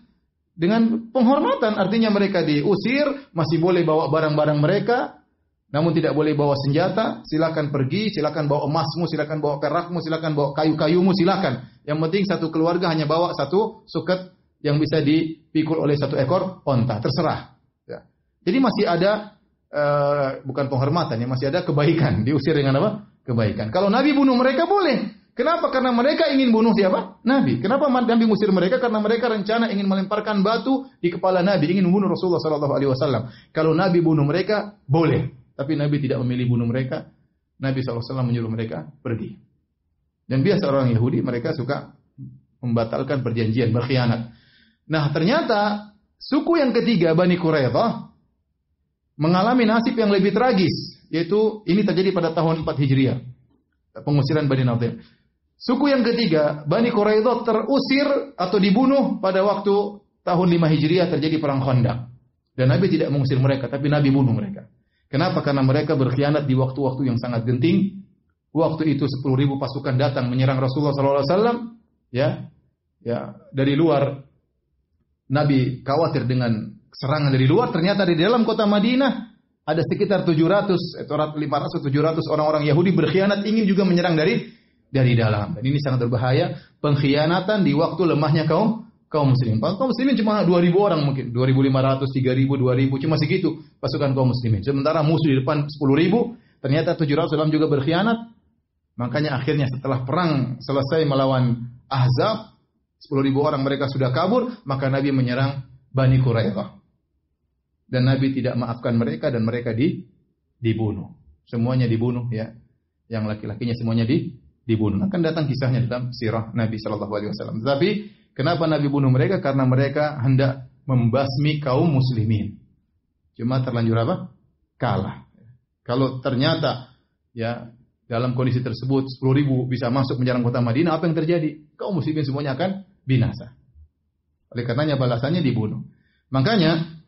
[SPEAKER 1] penghormatan, artinya mereka diusir, masih boleh bawa barang-barang mereka, namun tidak boleh bawa senjata. Silakan pergi, silakan bawa emasmu, silakan bawa perakmu, silakan bawa kayu-kayumu, silakan. Yang penting satu keluarga hanya bawa satu suket yang bisa dipikul oleh satu ekor onta, terserah. Ya. Jadi masih ada bukan penghormatan, ya, masih ada kebaikan. Diusir dengan apa? Kebaikan. Kalau Nabi bunuh mereka boleh. Kenapa? Karena mereka ingin bunuh siapa? Nabi. Kenapa Nabi mengusir mereka? Karena mereka rencana ingin melemparkan batu di kepala Nabi, ingin membunuh Rasulullah SAW. Kalau Nabi bunuh mereka, boleh. Tapi Nabi tidak memilih bunuh mereka. Nabi SAW menyuruh mereka pergi. Dan biasa orang Yahudi, mereka suka membatalkan perjanjian, berkhianat. Nah, ternyata suku yang ketiga, Bani Quraidah, mengalami nasib yang lebih tragis. Yaitu, ini terjadi pada tahun 4 Hijriah. Pengusiran Bani Nadir. Suku yang ketiga, Bani Quraidah, terusir atau dibunuh pada waktu tahun 5 Hijriah terjadi perang Khandaq. Dan Nabi tidak mengusir mereka, tapi Nabi bunuh mereka. Kenapa? Karena mereka berkhianat di waktu-waktu yang sangat genting. Waktu itu 10.000 pasukan datang menyerang Rasulullah SAW. Ya, dari luar Nabi khawatir dengan serangan dari luar. Ternyata di dalam kota Madinah ada sekitar 700 atau 500-700 orang-orang Yahudi berkhianat, ingin juga menyerang dari dalam. Dan ini sangat berbahaya, pengkhianatan di waktu lemahnya kaum muslimin. Kaum muslimin cuma 2.000 orang mungkin, 2.500, 3.000, 2.000, cuma segitu pasukan kaum muslimin. Sementara musuh di depan 10.000, ternyata 700 dalam juga berkhianat. Makanya akhirnya setelah perang selesai melawan Ahzab, 10.000 orang mereka sudah kabur, maka Nabi menyerang Bani Quraidah. Dan Nabi tidak maafkan mereka, dan mereka dibunuh. Semuanya dibunuh, ya. Yang laki-lakinya semuanya dibunuh. Akan datang kisahnya dalam sirah Nabi sallallahu alaihi wasallam. Tetapi kenapa Nabi bunuh mereka? Karena mereka hendak membasmi kaum muslimin. Cuma terlanjur apa? Kalah. Kalau ternyata ya dalam kondisi tersebut 10.000 bisa masuk menyerang kota Madinah, apa yang terjadi? Kaum muslimin semuanya akan binasa. Oleh karenanya balasannya dibunuh. Makanya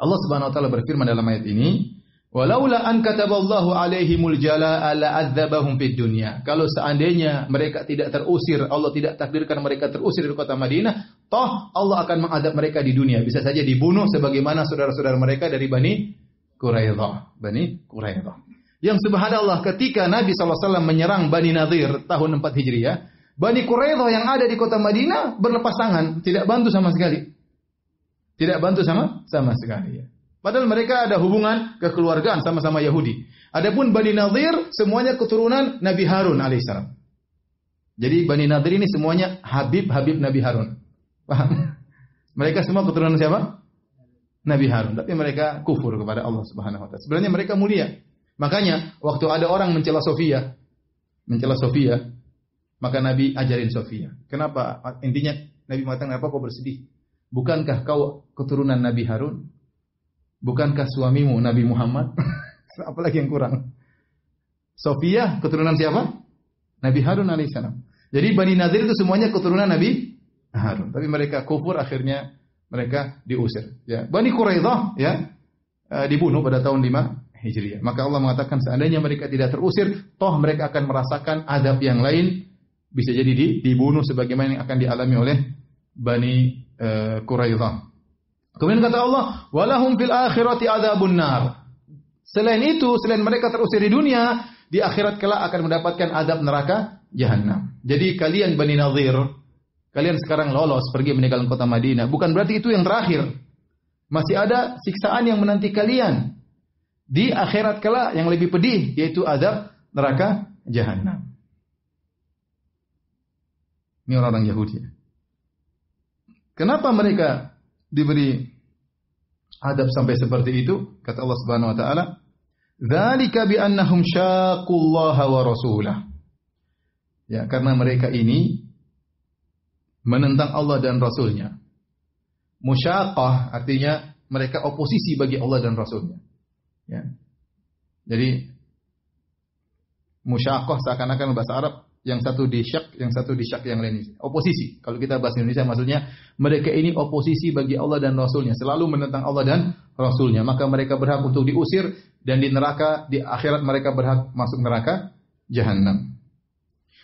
[SPEAKER 1] Allah Subhanahu wa taala berfirman dalam ayat ini, "Walaula an kataballahu alaihimul jalaa la'adzabahum fid dunya." Kalau seandainya mereka tidak terusir, Allah tidak takdirkan mereka terusir dari kota Madinah, toh Allah akan mengadab mereka di dunia. Bisa saja dibunuh sebagaimana saudara-saudara mereka dari Bani Quraidah. Yang subhanallah, ketika Nabi SAW menyerang Bani Nadir tahun 4 Hijriah, Bani Quraidah yang ada di kota Madinah berlepas tangan, tidak bantu sama sekali. Tidak bantu sama sekali, ya. Padahal mereka ada hubungan kekeluargaan sama-sama Yahudi. Adapun Bani Nadir semuanya keturunan Nabi Harun alaihissalam. Jadi Bani Nadir ini semuanya Habib Nabi Harun. Paham? Mereka semua keturunan siapa? Nabi Harun. Tapi mereka kufur kepada Allah Subhanahu wa taala. Sebenarnya mereka mulia. Makanya waktu ada orang mencela Sofia, maka Nabi ajarin Sofia. Kenapa? Intinya Nabi mengatakan, "Kenapa kau bersedih? Bukankah kau keturunan Nabi Harun? Bukankah suamimu Nabi Muhammad?" Apalagi yang kurang? Sofia keturunan siapa? Nabi Harun alaihissalam. Jadi Bani Nadir itu semuanya keturunan Nabi Harun. Tapi mereka kufur, akhirnya mereka diusir. Ya. Bani Quraidah, ya, dibunuh pada tahun 5 Hijriah. Maka Allah mengatakan seandainya mereka tidak terusir, toh mereka akan merasakan adab yang lain, bisa jadi dibunuh sebagaimana yang akan dialami oleh Bani Quraidah. Kemudian kata Allah, walahum fil akhirati adzabun nar. Selain itu, selain mereka terusir di dunia, di akhirat kelak akan mendapatkan azab neraka Jahannam. Jadi kalian Bani Nadhir, kalian sekarang lolos pergi meninggalkan kota Madinah, bukan berarti itu yang terakhir. Masih ada siksaan yang menanti kalian di akhirat kelak yang lebih pedih, yaitu azab neraka Jahannam. Ini orang-orang Yahudi. Kenapa mereka diberi adab sampai seperti itu? Kata Allah Subhanahu wa taala, "Dzalika bi annahum syaqullaha wa rasulah." Ya, karena mereka ini menentang Allah dan Rasulnya. Musyaqah artinya mereka oposisi bagi Allah dan Rasulnya. Ya. Jadi musyaqah seakan-akan bahasa Arab yang satu di syak, yang satu di syak yang lain. Oposisi. Kalau kita bahasa Indonesia maksudnya mereka ini oposisi bagi Allah dan Rasulnya, selalu menentang Allah dan Rasulnya. Maka mereka berhak untuk diusir dan di neraka, di akhirat mereka berhak masuk neraka Jahannam.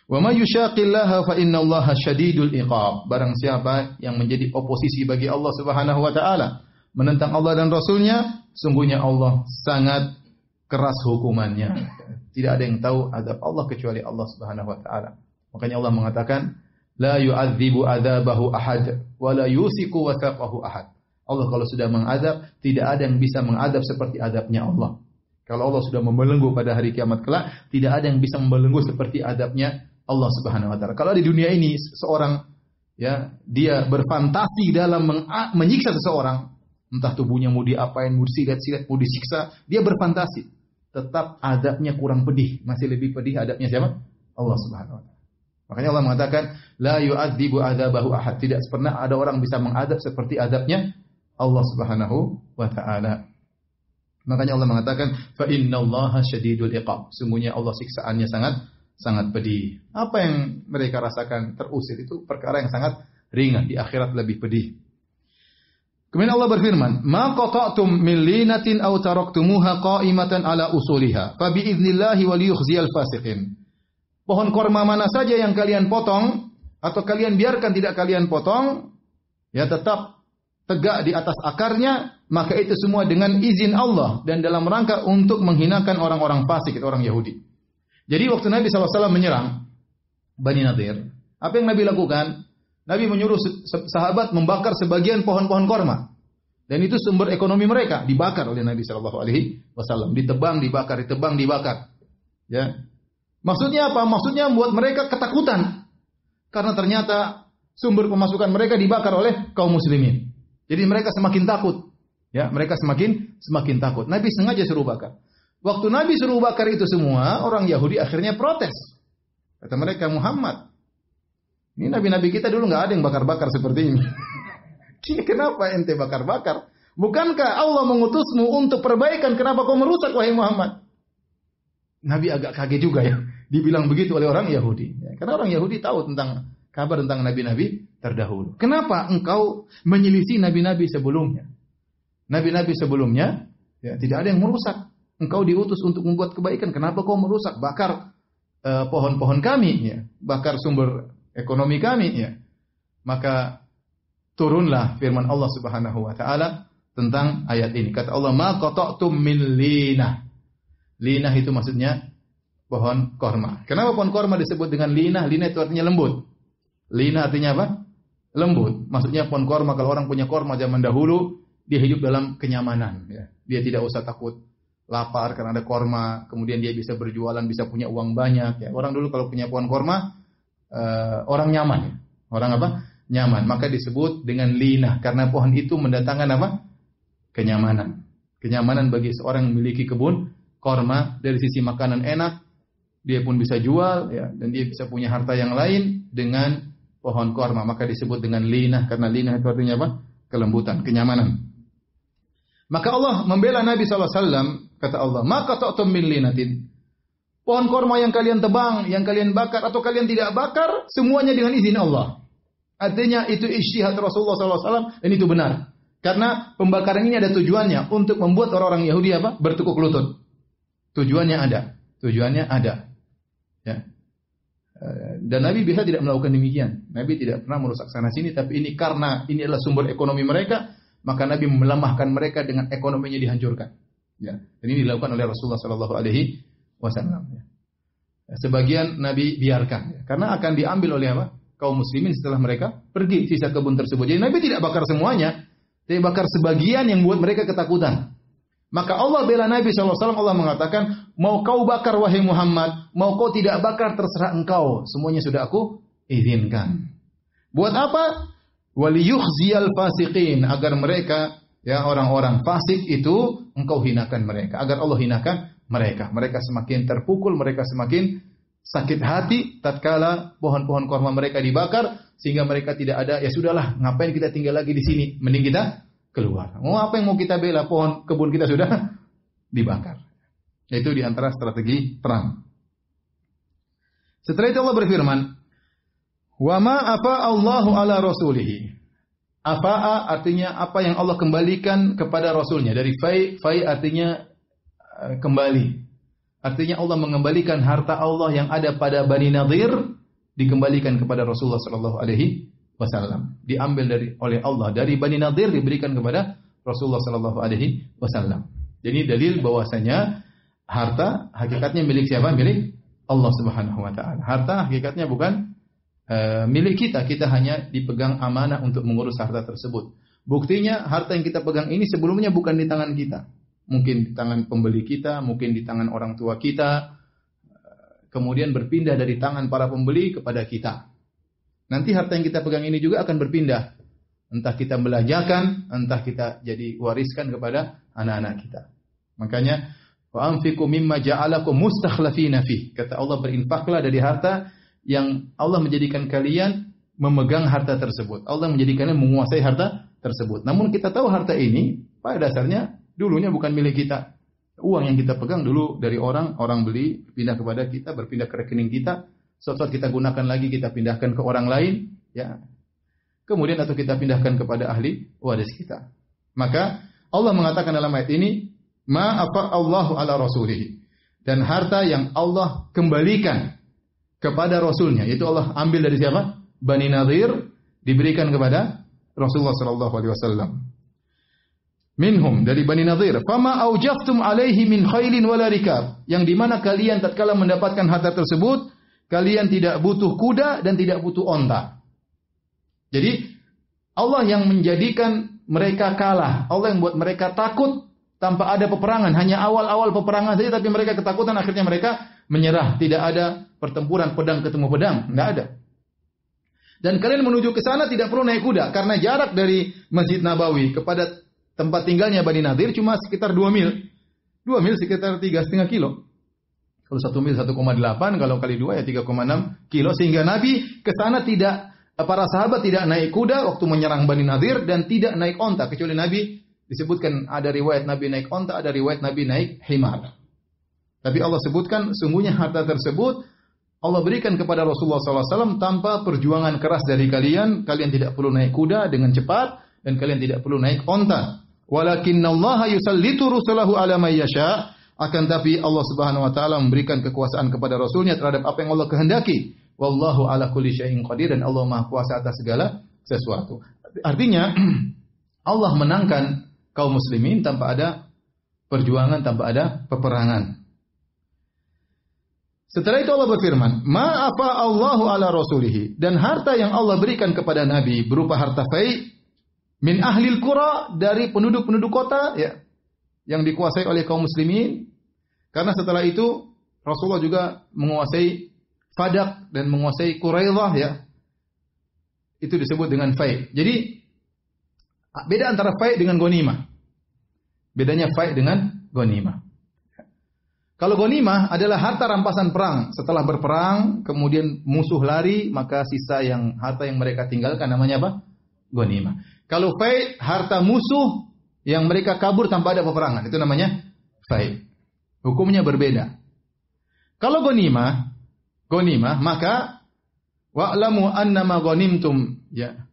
[SPEAKER 1] Wa may yushaqillaha fa innallaha syadidul iqab. Barang siapa yang menjadi oposisi bagi Allah Subhanahu wa taala, menentang Allah dan Rasulnya, sungguhnya Allah sangat keras hukumannya. Tidak ada yang tahu azab Allah kecuali Allah Subhanahu wa taala. Makanya Allah mengatakan, la yu'adzibu adzabahu ahad wa la yusiku wathaqahu ahad. Allah kalau sudah mengadab, tidak ada yang bisa mengadab seperti adabnya Allah. Kalau Allah sudah membelenggu pada hari kiamat kelak, tidak ada yang bisa membelenggu seperti adabnya Allah Subhanahu wa taala. Kalau di dunia ini seorang ya, dia berfantasi dalam menyiksa seseorang, entah tubuhnya mau diapain, mau disilet-silet, mau disiksa, dia berfantasi. Tetap adabnya kurang pedih, masih lebih pedih adabnya siapa? Allah Subhanahu wa taala. Makanya Allah mengatakan la yu'adzibu adzabahu ahad. Tidak pernah ada orang bisa mengadab seperti adabnya Allah Subhanahu wa taala. Makanya Allah mengatakan fa innallaha syadidul iqab. Sungguhnya Allah siksaannya sangat pedih. Apa yang mereka rasakan terusir itu perkara yang sangat ringan, di akhirat lebih pedih. Kemudian Allah berfirman, "Ma qata'tum min linatin aw taraktumuha qa'imatan ala usuliha, fa bi idznillah wa liyukhziyal fasiqin." Pohon korma mana saja yang kalian potong atau kalian biarkan tidak kalian potong, ya tetap tegak di atas akarnya, maka itu semua dengan izin Allah dan dalam rangka untuk menghinakan orang-orang fasik, orang Yahudi. Jadi waktu Nabi SAW menyerang Bani Nadhir, apa yang Nabi lakukan? Nabi menyuruh sahabat membakar sebagian pohon-pohon korma. Dan itu sumber ekonomi mereka, dibakar oleh Nabi SAW. Ditebang, dibakar. Ya. Maksudnya apa? Maksudnya membuat mereka ketakutan. Karena ternyata sumber pemasukan mereka dibakar oleh kaum muslimin. Jadi mereka semakin takut. Ya, mereka semakin takut. Nabi sengaja suruh bakar. Waktu Nabi suruh bakar itu semua, orang Yahudi akhirnya protes. Kata mereka, Muhammad, ini nabi-nabi kita dulu nggak ada yang bakar-bakar seperti ini. Kenapa ente bakar-bakar? Bukankah Allah mengutusmu untuk perbaikan? Kenapa kau merusak, wahai Muhammad? Nabi agak kaget juga ya. Dibilang begitu oleh orang Yahudi. Ya, karena orang Yahudi tahu tentang kabar tentang nabi-nabi terdahulu. Kenapa engkau menyelisih nabi-nabi sebelumnya? Nabi-nabi sebelumnya ya, tidak ada yang merusak. Engkau diutus untuk membuat kebaikan. Kenapa kau merusak? Bakar pohon-pohon kami. Ya. Bakar sumber ekonomi kami, ya. Maka turunlah firman Allah Subhanahu wa taala tentang ayat ini. Kata Allah, "Ma qata'tum min linah." Linah itu maksudnya pohon korma. Kenapa pohon korma disebut dengan linah? Linah itu artinya lembut. Linah artinya apa? Lembut. Maksudnya pohon korma, kalau orang punya korma zaman dahulu, dia hidup dalam kenyamanan, ya. Dia tidak usah takut lapar karena ada korma, kemudian dia bisa berjualan, bisa punya uang banyak, ya. Orang dulu kalau punya pohon korma orang nyaman. Orang apa? Nyaman. Maka disebut dengan linah karena pohon itu mendatangkan apa? Kenyamanan. Kenyamanan bagi seorang yang memiliki kebun korma, dari sisi makanan enak, dia pun bisa jual, ya, dan dia bisa punya harta yang lain dengan pohon korma. Maka disebut dengan linah karena linah itu artinya apa? Kelembutan, kenyamanan. Maka Allah membela Nabi SAW, kata Allah, "Maka ta'tum min linatin." Pohon korma yang kalian tebang, yang kalian bakar atau kalian tidak bakar, semuanya dengan izin Allah. Artinya itu ijtihad Rasulullah SAW dan itu benar. Karena pembakaran ini ada tujuannya untuk membuat orang-orang Yahudi apa? Bertekuk lutut. Tujuannya ada. Ya. Dan Nabi biasa tidak melakukan demikian. Nabi tidak pernah merusak sana sini, tapi ini karena ini adalah sumber ekonomi mereka, maka Nabi melemahkan mereka dengan ekonominya dihancurkan. Ya. Dan ini dilakukan oleh Rasulullah Sallallahu Alaihi Wasallam. Ya. Sebagian Nabi biarkan, ya. Karena akan diambil oleh apa? Kaum muslimin setelah mereka pergi sisa kebun tersebut. Jadi Nabi tidak bakar semuanya, tapi bakar sebagian yang buat mereka ketakutan. Maka Allah bela Nabi SAW, Allah mengatakan, mau kau bakar wahai Muhammad, mau kau tidak bakar terserah engkau. Semuanya sudah aku izinkan. Buat apa? Waliyukhziyal fasiqin, agar mereka, ya orang-orang fasik itu, engkau hinakan mereka. Agar Allah hinakan mereka. Mereka semakin terpukul, mereka semakin sakit hati tatkala pohon-pohon korma mereka dibakar, sehingga mereka tidak ada, ya sudahlah, ngapain kita tinggal lagi di sini? Mending kita keluar. Apa yang mau kita bela? Pohon kebun kita sudah dibakar. Itu di antara strategi perang. Setelah itu Allah berfirman, "Wa ma afa Allahu ala rasulihi." Afa'a artinya apa yang Allah kembalikan kepada Rasulnya. Dari fai artinya kembali. Artinya Allah mengembalikan harta Allah yang ada pada Bani Nadir dikembalikan kepada Rasulullah sallallahu alaihi wasallam. Diambil oleh Allah dari Bani Nadir diberikan kepada Rasulullah sallallahu alaihi wasallam. Jadi dalil bahwasanya harta hakikatnya milik siapa? Milik Allah Subhanahu wa taala. Harta hakikatnya bukan milik kita. Kita hanya dipegang amanah untuk mengurus harta tersebut. Buktinya harta yang kita pegang ini sebelumnya bukan di tangan kita. Mungkin di tangan pembeli kita, mungkin di tangan orang tua kita. Kemudian berpindah dari tangan para pembeli kepada kita. Nanti harta yang kita pegang ini juga akan berpindah. Entah kita belanjakan, entah kita jadi wariskan kepada anak-anak kita. Makanya, wa anfiqu mimma ja'alakum mustakhlafina fi. Kata Allah, berinfaklah dari harta yang Allah menjadikan kalian memegang harta tersebut. Allah menjadikan kalian menguasai harta tersebut. Namun kita tahu harta ini pada dasarnya dulunya bukan milik kita. Uang yang kita pegang dulu dari orang beli, pindah kepada kita, berpindah ke rekening kita. Suatu saat kita gunakan lagi, kita pindahkan ke orang lain, ya. Kemudian atau kita pindahkan kepada ahli waris kita. Maka Allah mengatakan dalam ayat ini, ma afa Allahu ala rasulihi. Dan harta yang Allah kembalikan kepada Rasulnya, yaitu Allah ambil dari siapa? Bani Nadir, diberikan kepada Rasulullah sallallahu alaihi wasallam. Minhum, dari Bani Nadir, fama aujaftum alaihi min khailin wala rikab, yang dimana kalian tatkala mendapatkan harta tersebut, kalian tidak butuh kuda dan tidak butuh onta. Jadi Allah yang menjadikan mereka kalah, Allah yang buat mereka takut tanpa ada peperangan, hanya awal-awal peperangan saja, tapi mereka ketakutan, akhirnya mereka menyerah. Tidak ada pertempuran pedang ketemu pedang, tidak ada. Dan kalian menuju ke sana tidak perlu naik kuda, karena jarak dari Masjid Nabawi kepada tempat tinggalnya Bani Nadir cuma sekitar 2 mil. 2 mil sekitar 3,5 kilo. Kalau 1 mil 1,8, kalau kali 2 ya 3,6 kilo. Sehingga Nabi ke sana tidak, para sahabat tidak naik kuda waktu menyerang Bani Nadir dan tidak naik onta. Kecuali Nabi disebutkan ada riwayat Nabi naik onta, ada riwayat Nabi naik himar. Tapi Allah sebutkan sungguhnya harta tersebut Allah berikan kepada Rasulullah SAW tanpa perjuangan keras dari kalian. Kalian tidak perlu naik kuda dengan cepat dan kalian tidak perlu naik onta. Walakinnallaha yusallitu rusulahu ala may yasha. Akan tapi Allah Subhanahu wa taala memberikan kekuasaan kepada Rasulnya terhadap apa yang Allah kehendaki. Wallahu ala kulli syai'in qadir, dan Allah Maha Kuasa atas segala sesuatu. Artinya Allah menangkan kaum muslimin tanpa ada perjuangan, tanpa ada peperangan. Setelah itu Allah berfirman, "Ma'afa Allahu ala rasulihi." Dan harta yang Allah berikan kepada Nabi berupa harta fai min ahlil qura, dari penduduk-penduduk kota, ya, yang dikuasai oleh kaum muslimin. Karena setelah itu Rasulullah juga menguasai Fadak dan menguasai Quraidah, ya. Itu disebut dengan fai. Jadi beda antara fai dengan ghanimah. Bedanya fai dengan ghanimah. Kalau ghanimah adalah harta rampasan perang. Setelah berperang, kemudian musuh lari, maka sisa yang harta yang mereka tinggalkan namanya apa? Ghanimah. Kalau fai, harta musuh yang mereka kabur tanpa ada peperangan, itu namanya fai. Hukumnya berbeda. Kalau ghanimah, maka wa'lamu annama ghanimtum, ya.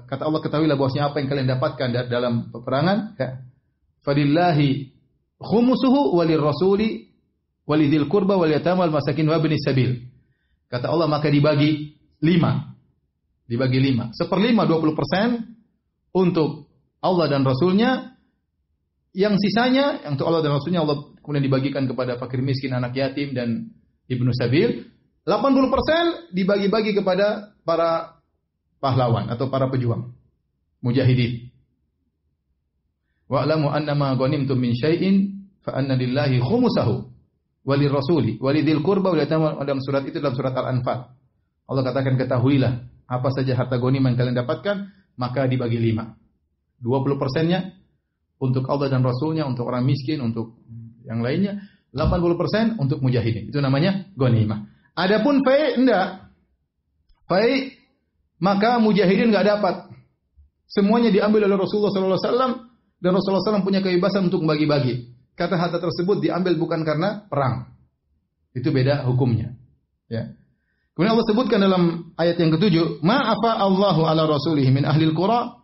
[SPEAKER 1] kata Allah, ketahuilah bahwasanya apa yang kalian dapatkan dalam peperangan, ya, falillahi khumusuhu walirrasuli walidil qurba wal yatama wal masakin wa ibnis sabil. Kata Allah, maka dibagi 5. Dibagi 5. 1/5 20% untuk Allah dan Rasulnya. Yang sisanya untuk Allah dan Rasulnya, Allah kemudian dibagikan kepada fakir miskin, anak yatim dan ibnu sabil. 80% dibagi-bagi kepada para pahlawan atau para pejuang, mujahidin. Wa'lamu annama ghanimtum min syai'in fa anna lillahi khumusahu walirrasuli walidil qurba wal yatama. Dalam surat itu, dalam surat Al-Anfal, Allah katakan, ketahuilah apa saja harta ghanimah yang kalian dapatkan, maka dibagi 5. 20%-nya untuk Allah dan Rasulnya, untuk orang miskin, untuk yang lainnya. 80% untuk mujahidin. Itu namanya ghanimah. Adapun fai' enggak. Fai' maka mujahidin enggak dapat. Semuanya diambil oleh Rasulullah sallallahu alaihi wasallam, dan Rasulullah SAW punya kebebasan untuk membagi-bagi. Kata harta tersebut diambil bukan karena perang. Itu beda hukumnya. Ya. Kemudian Allah sebutkan dalam ayat yang ke-7, ma'afa Allahu ala rasulihi min ahlil qura.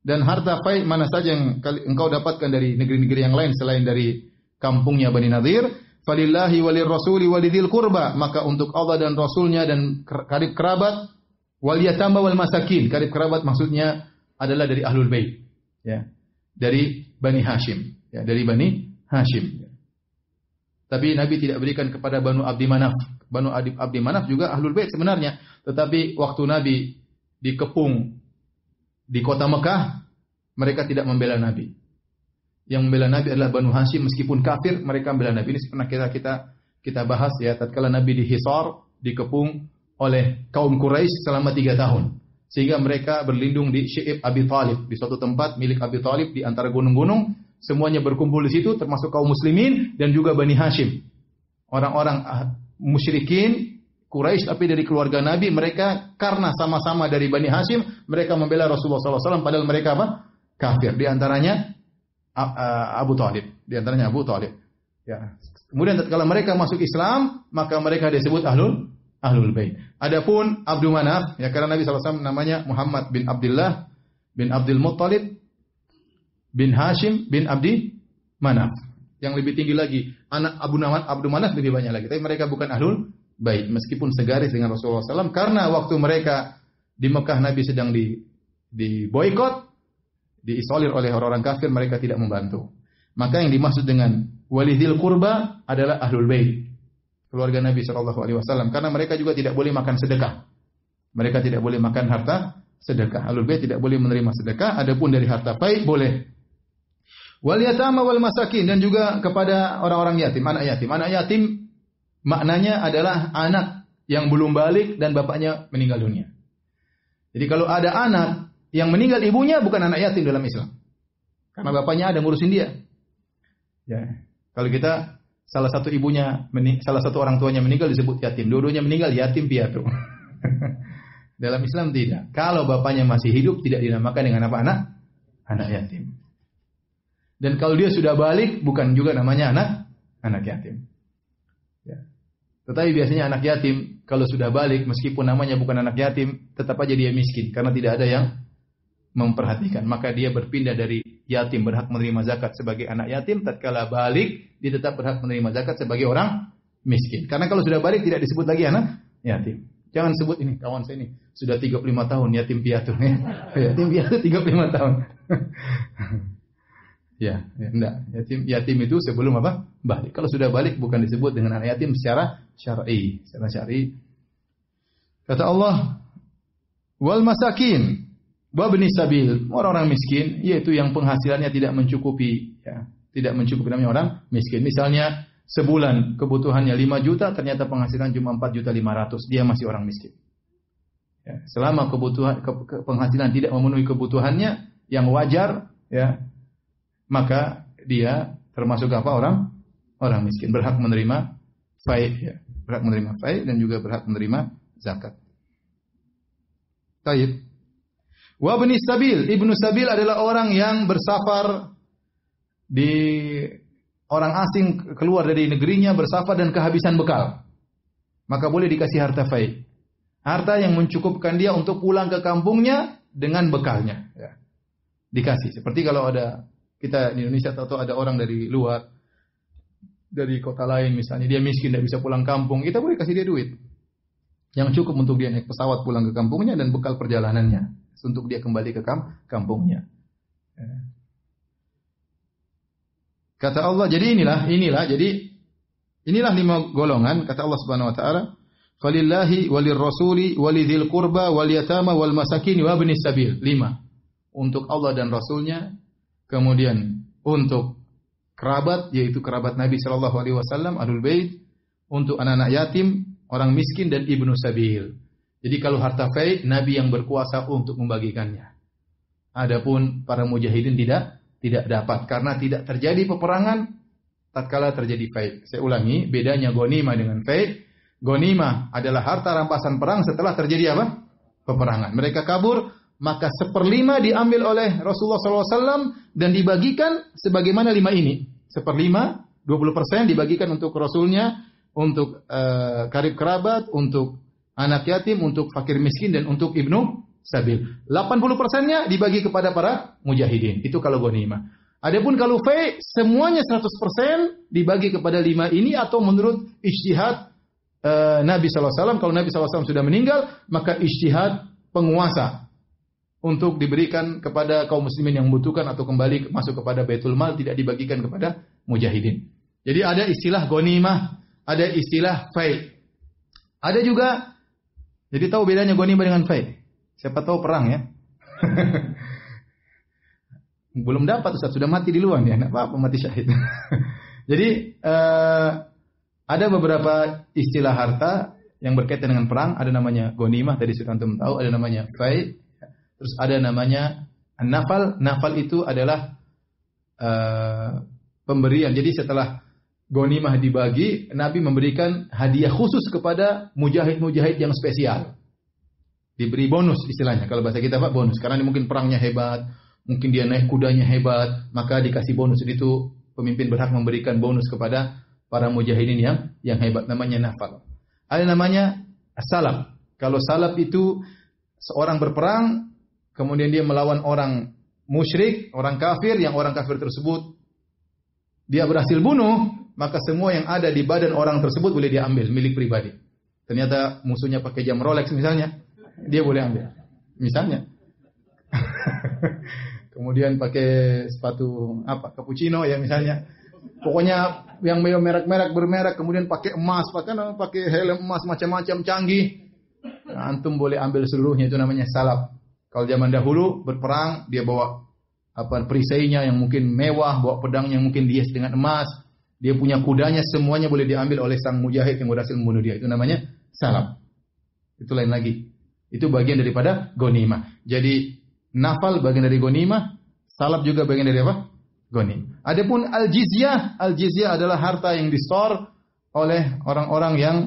[SPEAKER 1] Dan harta fai' mana saja yang engkau dapatkan dari negeri-negeri yang lain selain dari kampungnya Bani Nadir, falillahi walir rasuli walidil qurba, maka untuk Allah dan Rasulnya dan karib kerabat, wal yatama wal masakin. Karib kerabat maksudnya adalah dari ahlul bait, ya, dari Bani Hashim, ya, dari Bani Hashim. Tapi Nabi tidak berikan kepada Banu Abdi Manaf. Banu Abdi Manaf juga ahlul bait sebenarnya, tetapi waktu Nabi dikepung di kota Mekah, mereka tidak membela Nabi. Yang membela Nabi adalah Banu Hashim, meskipun kafir mereka membela Nabi. Ini pernah kita bahas, ya, tatkala Nabi dihisar, dikepung oleh kaum Quraisy selama 3 tahun. Sehingga mereka berlindung di Syi'ib Abi Thalib, di suatu tempat milik Abi Thalib di antara gunung-gunung. Semuanya berkumpul di situ, termasuk kaum muslimin dan juga Bani Hashim. Orang-orang musyrikin Quraisy tapi dari keluarga Nabi, mereka karena sama-sama dari Bani Hashim, mereka membela Rasulullah SAW, padahal mereka apa? Kafir. Di antaranya Abu Thalib. Di antaranya Abu Thalib. Ya. Kemudian tatkala mereka masuk Islam, maka mereka disebut ahlul bait. Adapun Abdul Manaf, ya, karena Nabi SAW namanya Muhammad bin Abdullah bin Abdul Muttalib bin Hashim bin Abdi Manaf. Yang lebih tinggi lagi, anak Abdul Manaf lebih banyak lagi. Tapi mereka bukan ahlul bait, meskipun segaris dengan Rasulullah SAW, karena waktu mereka di Mekah Nabi sedang di boikot, diisolir oleh orang-orang kafir, mereka tidak membantu. Maka yang dimaksud dengan walidil qurba adalah ahlul bait, keluarga Nabi SAW, karena mereka juga tidak boleh makan sedekah. Mereka tidak boleh makan harta sedekah. Ahlul bait tidak boleh menerima sedekah. Adapun dari harta fai' boleh. Wal yatama wal masakin, dan juga kepada orang-orang yatim, anak yatim. Anak yatim maknanya adalah anak yang belum balik dan bapaknya meninggal dunia. Jadi kalau ada anak yang meninggal ibunya, bukan anak yatim dalam Islam. Karena bapaknya ada ngurusin dia. Ya. Kalau kita salah satu orang tuanya meninggal disebut yatim. Dua-duanya meninggal yatim piatu. Dalam Islam tidak. Kalau bapaknya masih hidup tidak dinamakan dengan apa? Anak yatim. Dan kalau dia sudah balik bukan juga namanya anak yatim. Ya. Tetapi biasanya anak yatim kalau sudah balik, meskipun namanya bukan anak yatim, tetap aja dia miskin karena tidak ada yang memperhatikan. Maka dia berpindah dari yatim berhak menerima zakat sebagai anak yatim, tatkala balik dia tetap berhak menerima zakat sebagai orang miskin. Karena kalau sudah balik tidak disebut lagi anak yatim. Jangan sebut ini kawan saya ini sudah 35 tahun yatim piatu. Yatim piatu 35 tahun. Ya, enggak. Yatim itu sebelum apa? Balik. Kalau sudah balik bukan disebut dengan anak yatim secara syar'i. Secara syar'i. Kata Allah, wal masakin wa ibnis sabil, orang-orang miskin, yaitu yang penghasilannya tidak mencukupi, ya, tidak mencukupi, namanya orang miskin. Misalnya sebulan kebutuhannya 5 juta, ternyata penghasilan cuma 4.500.000, dia masih orang miskin. Ya, selama penghasilan tidak memenuhi kebutuhannya yang wajar, ya, maka dia termasuk apa? Orang miskin, berhak menerima fai', ya, berhak menerima fai' dan juga berhak menerima zakat. Taib. Wa ibnis sabil, ibnu sabil adalah orang yang bersafar orang asing keluar dari negerinya bersafar dan kehabisan bekal. Maka boleh dikasih harta fai'. Harta yang mencukupkan dia untuk pulang ke kampungnya dengan bekalnya. Ya. Dikasih. Seperti kalau ada kita di Indonesia atau ada orang dari luar, dari kota lain misalnya, dia miskin tidak bisa pulang kampung, kita boleh kasih dia duit yang cukup untuk dia naik pesawat pulang ke kampungnya dan bekal perjalanannya untuk dia kembali ke kampungnya. Kata Allah, jadi inilah 5 golongan kata Allah Subhanahu wa taala, falillahi walir rasuli walidzil qurba wal yatama wal masakin wa ibnis sabil. 5. Untuk Allah dan Rasulnya, kemudian untuk kerabat yaitu kerabat Nabi sallallahu alaihi wasallam, ahlul bait, untuk anak-anak yatim, orang miskin dan ibnu sabil. Jadi kalau harta fai, Nabi yang berkuasa untuk membagikannya. Adapun para mujahidin tidak dapat karena tidak terjadi peperangan tatkala terjadi fai. Saya ulangi, bedanya ghanimah dengan fai. Ghanimah adalah harta rampasan perang setelah terjadi apa? Peperangan. Mereka kabur, maka 1/5 diambil oleh Rasulullah SAW dan dibagikan sebagaimana 5 ini. 1/5, 20% dibagikan untuk Rasulnya, untuk karib kerabat, untuk anak yatim, untuk fakir miskin, dan untuk ibnu sabil. 80%-nya dibagi kepada para mujahidin. Itu kalau ghanimah. Adapun kalau fai, semuanya 100% dibagi kepada 5 ini atau menurut ijtihad Nabi SAW. Kalau Nabi SAW sudah meninggal, maka ijtihad penguasa untuk diberikan kepada kaum muslimin yang membutuhkan atau kembali masuk kepada Baitul Mal, tidak dibagikan kepada mujahidin. Jadi ada istilah ghanimah, ada istilah fai. Ada juga, jadi tahu bedanya ghanimah dengan fai. Siapa tahu perang ya. Belum dapat Ustaz, sudah mati di luar ya, enggak apa-apa mati syahid. Jadi ada beberapa istilah harta yang berkaitan dengan perang, ada namanya ghanimah, tadi sudah antum tahu, ada namanya fai, terus ada namanya nafal. Nafal itu adalah pemberian. Jadi setelah ghanimah dibagi, Nabi memberikan hadiah khusus kepada mujahid-mujahid yang spesial. Diberi bonus istilahnya. Kalau bahasa kita Pak, bonus. Karena mungkin perangnya hebat, mungkin dia naik kudanya hebat, maka dikasih bonus. Jadi itu pemimpin berhak memberikan bonus kepada para mujahidin yang hebat, namanya nafal. Ada namanya salab. Kalau salab itu seorang berperang, kemudian dia melawan orang musyrik, orang kafir, yang orang kafir tersebut dia berhasil bunuh, maka semua yang ada di badan orang tersebut boleh dia ambil, milik pribadi. Ternyata musuhnya pakai jam Rolex misalnya, dia boleh ambil. Misalnya. Kemudian pakai sepatu cappuccino ya misalnya. Pokoknya yang merek-merek bermerek, kemudian pakai emas, pakai helm emas macam-macam canggih. Nah, antum boleh ambil seluruhnya, itu namanya salab. Kalau zaman dahulu berperang, dia bawa perisainya yang mungkin mewah, bawa pedang yang mungkin dihias dengan emas, dia punya kudanya, semuanya boleh diambil oleh sang mujahid yang berhasil membunuh dia. Itu namanya salab. Itu lain lagi. Itu bagian daripada ghanimah. Jadi nafal bagian dari ghanimah, salab juga bagian dari apa? Ghanimah. Adapun al-jizyah adalah harta yang di-store oleh orang-orang yang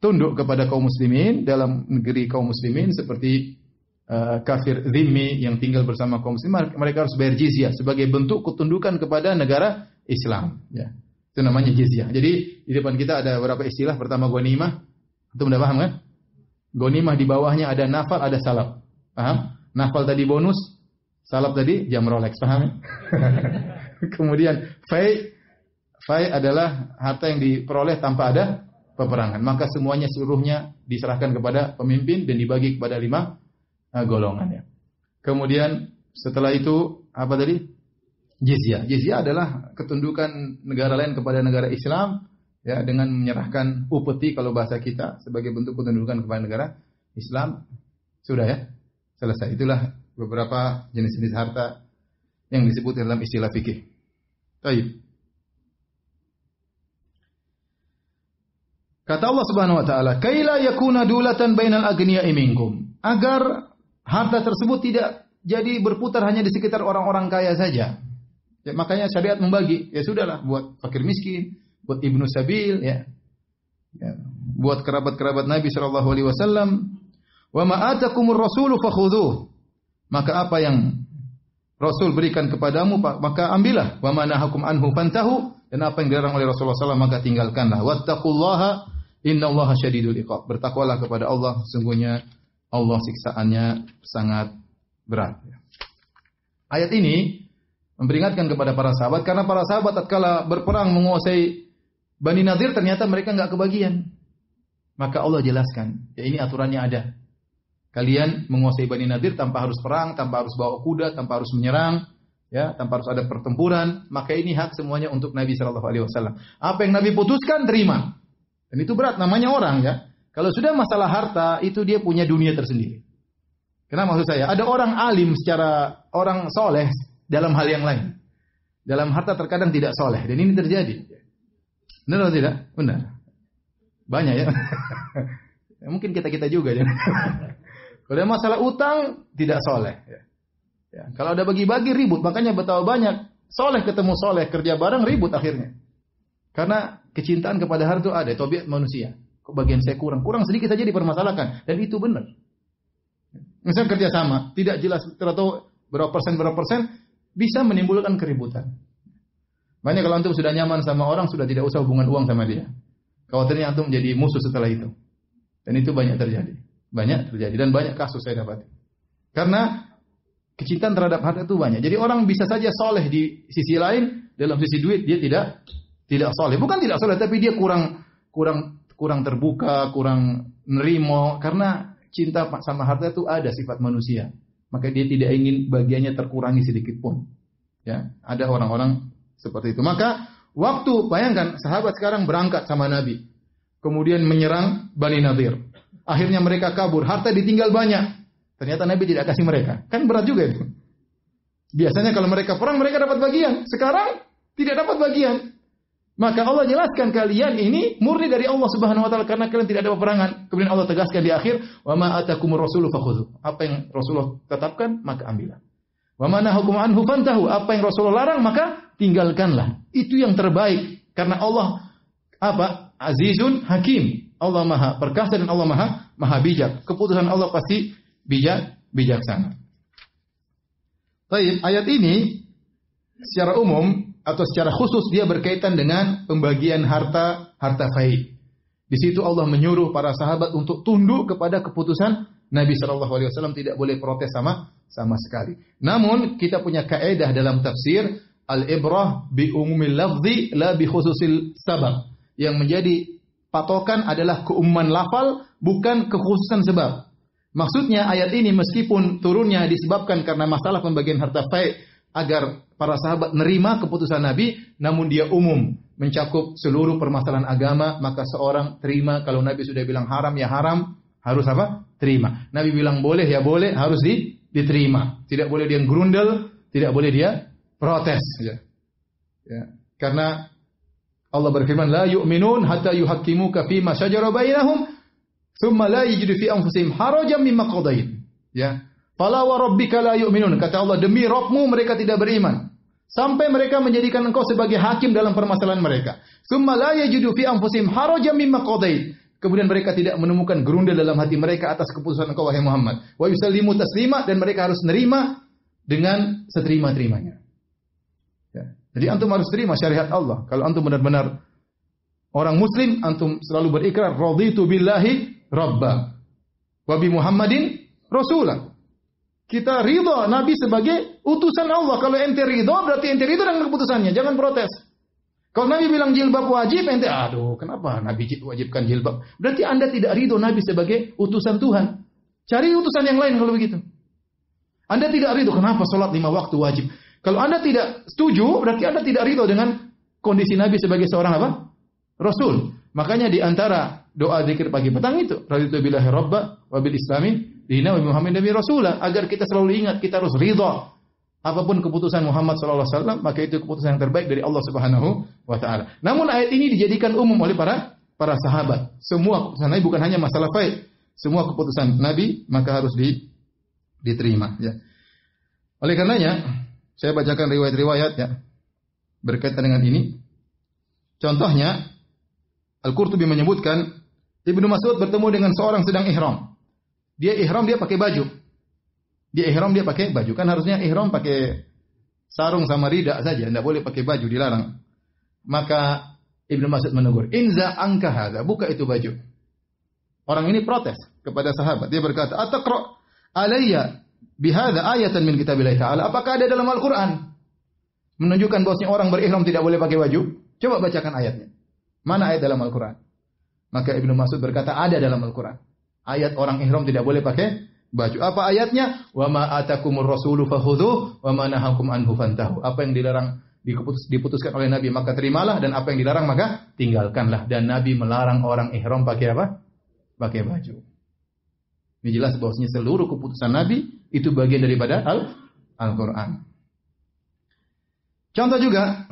[SPEAKER 1] tunduk kepada kaum muslimin dalam negeri kaum muslimin, seperti kafir zimmi yang tinggal bersama kaum muslimin, mereka harus bayar jizyah sebagai bentuk ketundukan kepada negara Islam. Ya. Itu namanya jizyah. Jadi di depan kita ada beberapa istilah. Pertama ghanimah. Itu sudah paham kan? Ghanimah di bawahnya ada nafal, ada salab. Paham? Nafal tadi bonus, salab tadi jam Rolex. Paham? Kemudian fai adalah harta yang diperoleh tanpa ada peperangan. Maka semuanya seluruhnya diserahkan kepada pemimpin dan dibagi kepada 5 golongan. Ya. Kemudian setelah itu apa tadi? Jizyah. Jizyah adalah ketundukan negara lain kepada negara Islam, ya, dengan menyerahkan upeti kalau bahasa kita sebagai bentuk ketundukan kepada negara Islam. Sudah ya? Selesai. Itulah beberapa jenis-jenis harta yang disebut dalam istilah fikih. Baik. Kata Allah Subhanahu wa taala, "Kaila yakuna dulatan bainal aghniya'i minkum." Agar harta tersebut tidak jadi berputar hanya di sekitar orang-orang kaya saja. Ya, makanya syariat membagi. Ya sudahlah, buat fakir miskin, buat ibnu sabil, ya. Buat kerabat-kerabat Nabi sallallahu alaihi wasallam. Wa ma atakumur rasulu fakhudhuh. Maka apa yang Rasul berikan kepadamu, maka ambillah. Wa ma nahakum anhu fantahu. Dan apa yang dilarang oleh Rasulullah SAW, maka tinggalkanlah. Wattaqullaha innallaha syadidul iqab. Bertakwalah kepada Allah, sesungguhnya Allah siksaannya sangat berat. Ayat ini memperingatkan kepada para sahabat karena para sahabat tatkala berperang menguasai Bani Nadir ternyata mereka enggak kebagian. Maka Allah jelaskan, ya ini aturannya ada. Kalian menguasai Bani Nadir tanpa harus perang, tanpa harus bawa kuda, tanpa harus menyerang, ya, tanpa harus ada pertempuran, maka ini hak semuanya untuk Nabi sallallahu alaihi wasallam. Apa yang Nabi putuskan terima. Dan itu berat namanya orang ya. Kalau sudah masalah harta itu dia punya dunia tersendiri. Kenapa maksud saya? Ada orang alim secara orang soleh dalam hal yang lain. Dalam harta terkadang tidak soleh dan ini terjadi. Benar atau tidak? Benar. Banyak ya. Mungkin kita juga ya. Kalau ada masalah utang tidak soleh. Ya. Kalau ada bagi-bagi ribut, makanya betapa banyak soleh ketemu soleh kerja bareng ribut akhirnya. Karena kecintaan kepada harta itu ada, tabiat manusia. Bagian saya kurang sedikit saja dipermasalahkan dan itu benar. Misal kerja sama, tidak jelas atau berapa persen bisa menimbulkan keributan. Banyak kalau antum sudah nyaman sama orang sudah tidak usah hubungan uang sama dia. Khawatirnya antum menjadi musuh setelah itu. Dan itu banyak terjadi. Dan banyak kasus saya dapati. Karena kecintaan terhadap harta itu banyak. Jadi orang bisa saja soleh di sisi lain, dalam sisi duit dia tidak soleh. Bukan tidak soleh, tapi dia kurang terbuka, kurang nerimo. Karena cinta sama harta itu ada sifat manusia. Maka dia tidak ingin bagiannya terkurangi sedikit pun. Ya, ada orang-orang seperti itu. Maka waktu bayangkan sahabat sekarang berangkat sama Nabi, kemudian menyerang Bani Nadir. Akhirnya mereka kabur, harta ditinggal banyak. Ternyata Nabi tidak kasih mereka. Kan berat juga itu. Biasanya kalau mereka perang mereka dapat bagian. Sekarang tidak dapat bagian. Maka Allah jelaskan kalian ini murni dari Allah Subhanahu wa taala karena kalian tidak ada peperangan. Kemudian Allah tegaskan di akhir, "Wa ma atakumur rasulu fakhudhu." Apa yang Rasulullah tetapkan maka ambillah. "Wa ma nahakum anhu fantahu." Apa yang Rasulullah larang maka tinggalkanlah. Itu yang terbaik karena Allah Azizun Hakim. Allah Maha perkasa dan Allah Maha bijak. Keputusan Allah pasti bijaksana. Baik, ayat ini secara umum atau secara khusus dia berkaitan dengan pembagian harta fai. Di situ Allah menyuruh para sahabat untuk tunduk kepada keputusan Nabi sallallahu alaihi wasallam, tidak boleh protes sama sekali. Namun kita punya kaidah dalam tafsir al-ibrah bi umumil lafzi la bi khususil sabab. Yang menjadi patokan adalah keumuman lafal bukan kekhususan sebab. Maksudnya ayat ini meskipun turunnya disebabkan karena masalah pembagian harta fai agar para sahabat nerima keputusan Nabi, namun dia umum mencakup seluruh permasalahan agama, maka seorang terima kalau Nabi sudah bilang haram ya haram, harus terima. Nabi bilang boleh ya boleh, harus diterima. Tidak boleh dia gerundel, tidak boleh dia protes. Ya. Karena Allah berfirman, la yu'minun hatta yuhakkimuka fima syajara bainahum thumma la yajidu fi anfusihim harajan mimma qadait. Ya. Fala wa rabbika la yu'minun. Kata Allah, demi Rabbmu mereka tidak beriman sampai mereka menjadikan engkau sebagai hakim dalam permasalahan mereka. Thumma la yajidu fi anfusihim harajan mimma qadait. Kemudian mereka tidak menemukan gerundel dalam hati mereka atas keputusan engkau wahai Muhammad. Wa yusallimu taslima, dan mereka harus nerima dengan seterima-terimanya. Ya. Jadi antum harus terima syariat Allah. Kalau antum benar-benar orang muslim, antum selalu berikrar raditu billahi rabba wa bi Muhammadin rasulah. Kita ridha Nabi sebagai utusan Allah. Kalau ente ridha berarti ente ridha dengan keputusannya, jangan protes. Kalau Nabi bilang jilbab wajib, ente aduh, kenapa Nabi wajibkan jilbab? Berarti Anda tidak ridha Nabi sebagai utusan Tuhan. Cari utusan yang lain kalau begitu. Anda tidak ridha, kenapa salat 5 waktu wajib? Kalau Anda tidak setuju, berarti Anda tidak ridho dengan kondisi Nabi sebagai seorang Rasul. Makanya di antara doa zikir pagi petang itu, raditu billahi rabba wa bil islami dina wa Muhammadin nabi rasulah, agar kita selalu ingat kita harus ridho. Apapun keputusan Muhammad sallallahu alaihi wasallam, maka itu keputusan yang terbaik dari Allah Subhanahu wa taala. Namun ayat ini dijadikan umum oleh para sahabat. Semua keputusan Nabi, bukan hanya masalah fai. Semua keputusan Nabi maka harus diterima, ya. Oleh karenanya saya bacakan riwayat-riwayat ya berkaitan dengan ini. Contohnya Al-Qurtubi menyebutkan Ibnu Mas'ud bertemu dengan seorang sedang ihram. Dia ihram, dia pakai baju. Kan harusnya ihram pakai sarung sama rida saja, tidak boleh pakai baju, dilarang. Maka Ibnu Mas'ud menegur, "Inza anka hadza," buka itu baju. Orang ini protes kepada sahabat. Dia berkata, "Ataqra alayya bihadza ayatan min kitabillah ta'ala. Apakah ada dalam Al-Qur'an menunjukkan bahwasanya orang berihram tidak boleh pakai baju? Coba bacakan ayatnya. Mana ayat dalam Al-Qur'an? Maka Ibnu Mas'ud berkata, ada dalam Al-Qur'an. Ayat orang ihram tidak boleh pakai baju. Apa ayatnya? Wa ma atakumur rasulu fakhudhuhu wa ma nahakum anhu fantahu. Apa yang dilarang diputuskan oleh Nabi maka terimalah, dan apa yang dilarang maka tinggalkanlah. Dan Nabi melarang orang ihram pakai apa? Pakai baju. Ini jelas bahwasanya seluruh keputusan Nabi itu bagian daripada Al-Qur'an. Contoh juga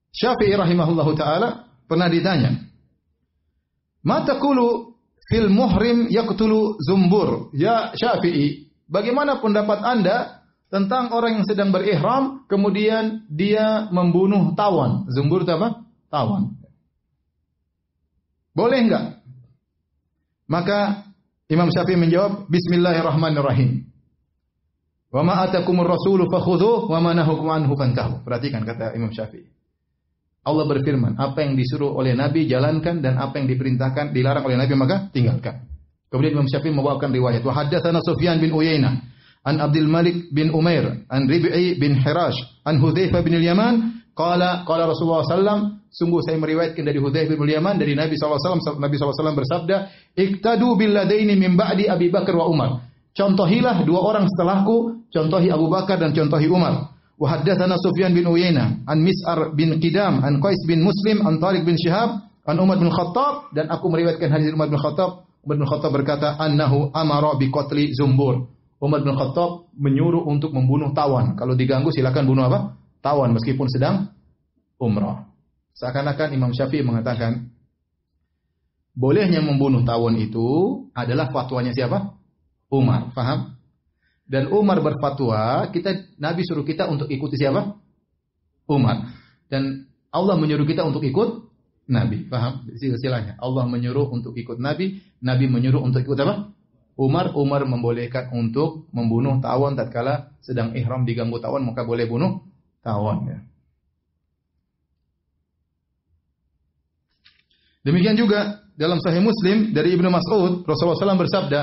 [SPEAKER 1] Syafi'i rahimahullahu taala pernah ditanya, "Ma taqulu fil muhrim yaqtulu zumbur?" Ya Syafi'i, bagaimana pendapat Anda tentang orang yang sedang berihram kemudian dia membunuh tawon? Zumbur itu apa? Tawon. Boleh enggak? Maka Imam Syafi'i menjawab, Bismillahirrahmanirrahim. Wa ma atakumur rasulu fakhudhuhu wa ma nahakum anhu fantahu. Perhatikan kata Imam Syafi'i. Allah berfirman, apa yang disuruh oleh Nabi jalankan, dan apa yang diperintahkan dilarang oleh Nabi maka tinggalkan. Kemudian Imam Syafi'i membawakan riwayat, wa haddatsana Sufyan bin Uyainah an Abdul Malik bin Umair an Rib'i bin Hirash an Hudzaifah bin Al-Yaman qala Rasulullah sallam, sungguh saya meriwayatkan dari Hudzaifah bin Al-Yaman dari Nabi sallallahu alaihi wasallam, Nabi sallallahu alaihi wasallam bersabda, iktadu bil ladaini min ba'di Abi Bakar wa Umar. Contohilah dua orang setelahku, contohi Abu Bakar dan contohi Umar. Wa haddatsana Sufyan bin Uyainah an Mis'ar bin Qidam an Qais bin Muslim an Tariq bin Shihab an Umar bin Khattab, dan aku meriwayatkan hadis Umar bin Khattab. Umar bin Khattab berkata, annahu amara bi qatli zumbur. Umar bin Khattab menyuruh untuk membunuh tawon. Kalau diganggu silakan bunuh apa? Tawon meskipun sedang umrah. Seakan-akan Imam Syafi'i mengatakan bolehnya membunuh tawon itu adalah fatwanya siapa? Umar. Faham? Dan Umar berfatwa, Nabi suruh kita untuk ikuti siapa? Umar. Dan Allah menyuruh kita untuk ikut Nabi. Paham? Silsilahnya. Allah menyuruh untuk ikut Nabi, Nabi menyuruh untuk ikut apa? Umar membolehkan untuk membunuh tawon tatkala sedang ihram diganggu tawon, maka boleh bunuh tawon ya. Demikian juga dalam Sahih Muslim dari Ibnu Mas'ud, Rasulullah SAW bersabda,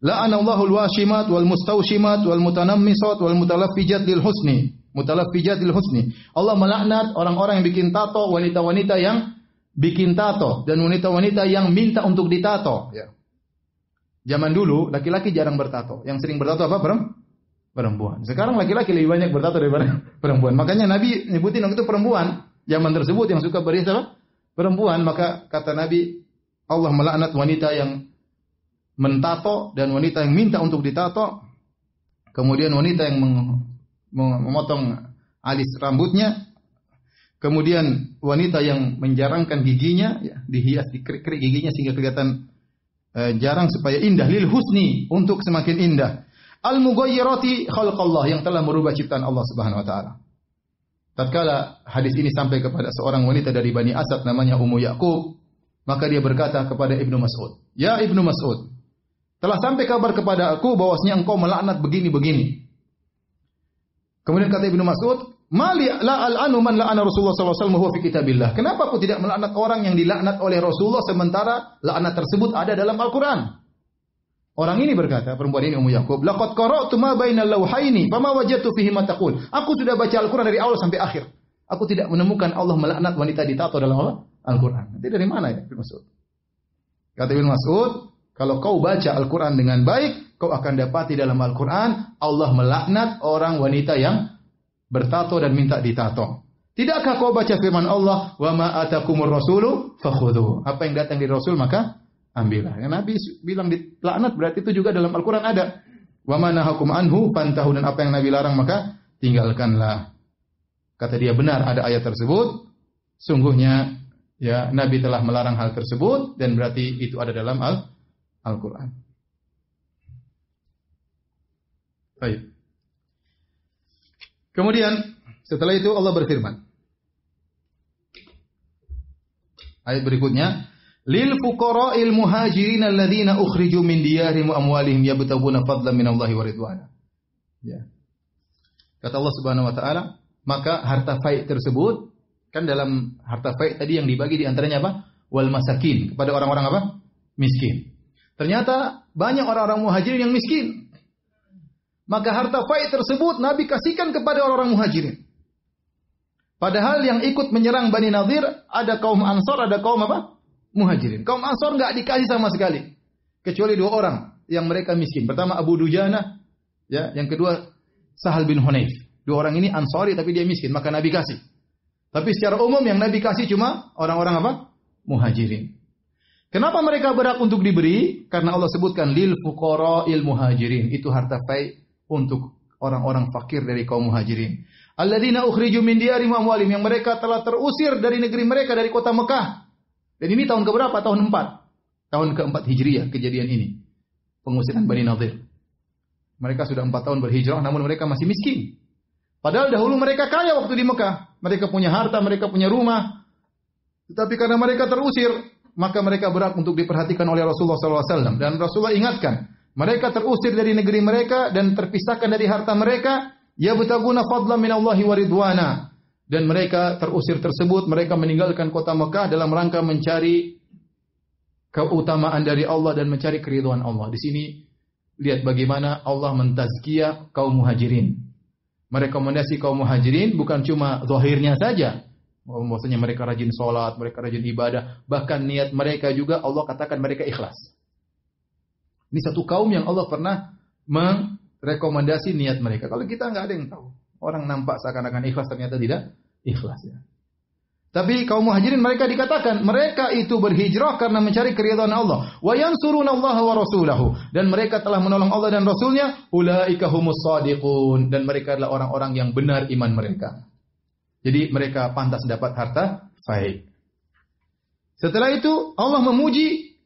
[SPEAKER 1] la'anallahu al-washimat wal mustawshimat wal mutanammisat wal mutalaffijat lil husni. Mutalaffijat lil husni. Allah melaknat orang-orang yang bikin tato, wanita-wanita yang bikin tato, dan wanita-wanita yang minta untuk ditato ya. Zaman dulu laki-laki jarang bertato, yang sering bertato apa? Perempuan. Sekarang laki-laki lebih banyak bertato daripada perempuan. Makanya Nabi nyebutin waktu itu perempuan. Zaman tersebut yang suka berhias apa? Perempuan. Maka kata Nabi, Allah melaknat wanita yang mentato dan wanita yang minta untuk ditato. Kemudian wanita yang memotong alis rambutnya. Kemudian wanita yang menjarangkan giginya, ya, dihias, dikerik-kerik giginya sehingga kelihatan jarang supaya indah, lil husni, untuk semakin indah. Al-mughayyirati khalqallah, yang telah merubah ciptaan Allah Subhanahu wa taala. Tatkala hadis ini sampai kepada seorang wanita dari Bani Asad namanya Ummu Yaqub, maka dia berkata kepada Ibnu Mas'ud, "Ya Ibnu Mas'ud, telah sampai kabar kepada aku bahwasanya engkau melaknat begini-begini." Kemudian kata Ibnu Mas'ud, "Mali la al'anu man la'ana Rasulullah sallallahu alaihi wasallam huwa fi kitabillah." Kenapa aku tidak melaknat orang yang dilaknat oleh Rasulullah sementara laknat tersebut ada dalam Al-Qur'an? Orang ini berkata, perempuan ini Ummu Yaqub, "Laqad qara'tu ma bainal lawhaini fama wajadtu fihi ma taqul." Aku sudah baca Al-Qur'an dari awal sampai akhir. Aku tidak menemukan Allah melaknat wanita ditato dalam Al-Qur'an. Nanti dari mana ya Ibnu Mas'ud? Kata Ibnu Mas'ud, kalau kau baca Al-Qur'an dengan baik, kau akan dapati dalam Al-Qur'an Allah melaknat orang wanita yang bertato dan minta ditato. Tidakkah kau baca firman Allah, "Wa ma atakumur rasulu fakhudhuhu." Apa yang datang dari Rasul maka ambillah. Yang Nabi bilang dilaknat berarti itu juga dalam Al-Qur'an ada. "Wa ma nahakum anhu fantahu." Dan apa yang Nabi larang maka tinggalkanlah. Kata dia, benar ada ayat tersebut. Sungguhnya ya Nabi telah melarang hal tersebut dan berarti itu ada dalam Al-Qur'an. Baik. Kemudian setelah itu Allah berfirman. Ayat berikutnya, lil fuqara'il muhajirin alladziina ukhriju min diyarihim wa amwalihim yabtaguna fadlan minallahi wa ridwana. Ya. Kata Allah Subhanahu wa taala, maka harta fai' tersebut, kan dalam harta fai' tadi yang dibagi di antaranya apa? Wal masakin, kepada orang-orang apa? Miskin. Ternyata banyak orang-orang muhajirin yang miskin. Maka harta fai tersebut Nabi kasihkan kepada orang-orang muhajirin. Padahal yang ikut menyerang Bani Nadir ada kaum Ansor, ada kaum apa? Muhajirin. Kaum Ansor enggak dikasih sama sekali. Kecuali 2 orang yang mereka miskin. Pertama Abu Dujana, ya, yang kedua Sahal bin Hunayf. 2 orang ini Ansori tapi dia miskin, maka Nabi kasih. Tapi secara umum yang Nabi kasih cuma orang-orang apa? Muhajirin. Kenapa mereka berhak untuk diberi? Karena Allah sebutkan lil fuqara'il muhajirin. Itu harta fai untuk orang-orang fakir dari kaum muhajirin. Alladzina ukhriju min diyarihim wa amwalihim, yang mereka telah terusir dari negeri mereka, dari kota Mekah. Dan ini tahun keberapa? Tahun 4. Tahun ke-4 Hijriah kejadian ini. Pengusiran Bani Nadir. Mereka sudah 4 tahun berhijrah namun mereka masih miskin. Padahal dahulu mereka kaya waktu di Mekah. Mereka punya harta, mereka punya rumah. Tetapi karena mereka terusir, maka mereka berhak untuk diperhatikan oleh Rasulullah SAW. Dan Rasulullah ingatkan, mereka terusir dari negeri mereka dan terpisahkan dari harta mereka. Yabtaguna fadlan minallahi wa ridwana. Dan mereka terusir tersebut, mereka meninggalkan kota Mekah dalam rangka mencari keutamaan dari Allah dan mencari keridhaan Allah. Di sini lihat bagaimana Allah mentazkiyah kaum muhajirin. Merekomendasi kaum muhajirin bukan cuma zahirnya saja. Maksudnya mereka rajin sholat, mereka rajin ibadah. Bahkan niat mereka juga Allah katakan mereka ikhlas. Ini satu kaum yang Allah pernah merekomendasi niat mereka. Kalau kita nggak ada yang tahu. Orang nampak seakan-akan ikhlas, ternyata tidak ikhlas. Ya. Tapi kaum muhajirin mereka dikatakan, mereka itu berhijrah karena mencari keridhaan Allah. Wa yansurunallaha wa rasulahu. Dan mereka telah menolong Allah dan Rasulnya. Ulaika humus shadiqun. Dan mereka adalah orang-orang yang benar iman mereka. Jadi mereka pantas dapat harta fai. Setelah itu Allah memuji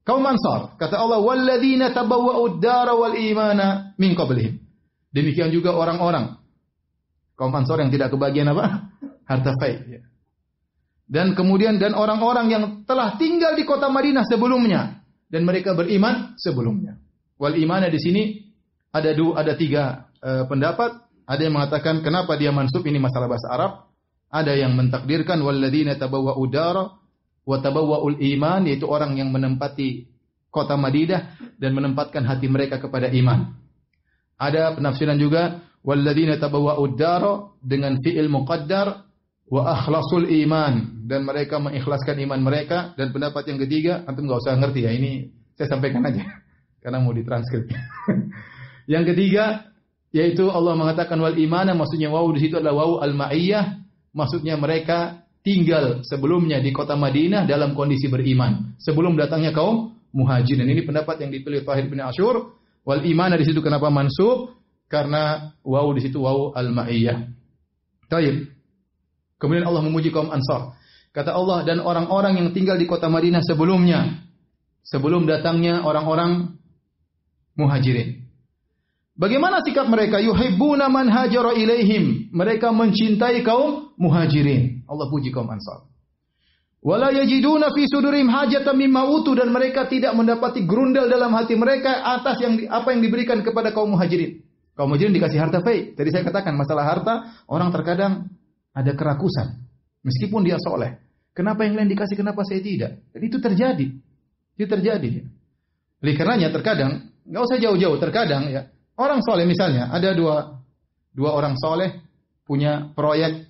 [SPEAKER 1] kaum Ansar. Kata Allah, "Walladzina tabawwa'ud dara wal imana min qablihim." Demikian juga orang-orang kaum Ansar yang tidak kebagian apa? Harta fai. Dan kemudian dan orang-orang yang telah tinggal di kota Madinah sebelumnya dan mereka beriman sebelumnya. Wal imana di sini ada 3 pendapat. Ada yang mengatakan kenapa dia mansub, ini masalah bahasa Arab. Ada yang mentakdirkan walladzina tabawwa'u dara wa tabawwa'ul iman, yaitu orang yang menempati kota Madinah dan menempatkan hati mereka kepada iman. Ada penafsiran juga walladzina tabawwa'u dara dengan fi'il muqaddar wa akhlasul iman, dan mereka mengikhlaskan iman mereka. Dan pendapat yang ketiga, antum enggak usah ngerti ya, ini saya sampaikan aja karena mau ditranskrip. Yang ketiga yaitu Allah mengatakan wal imana, maksudnya wawu di situ adalah wawu al-ma'iyah, maksudnya mereka tinggal sebelumnya di kota Madinah dalam kondisi beriman sebelum datangnya kaum muhajirin. Ini pendapat yang dipilih Tahir bin Ashur. Wal imana di situ kenapa mansub? Karena wawu di situ wawu al-ma'iyah. Baik. Kemudian Allah memuji kaum Ansar. Kata Allah, dan orang-orang yang tinggal di kota Madinah sebelumnya, sebelum datangnya orang-orang muhajirin. Bagaimana sikap mereka? Yuhibbuna man hajara ilaihim. Mereka mencintai kaum muhajirin. Allah puji kaum Ansar. Wala yajiduna fi sudurihim hajatan mimma utu, dan mereka tidak mendapati grundel dalam hati mereka atas apa yang diberikan kepada kaum muhajirin. Kaum muhajirin dikasih harta fai. Tadi saya katakan masalah harta, orang terkadang ada kerakusan. Meskipun dia soleh. Kenapa yang lain dikasih, kenapa saya tidak? Dan itu terjadi. Itu terjadi. Oleh karenanya terkadang, nggak usah jauh-jauh, terkadang ya, orang soleh misalnya, ada dua orang soleh punya proyek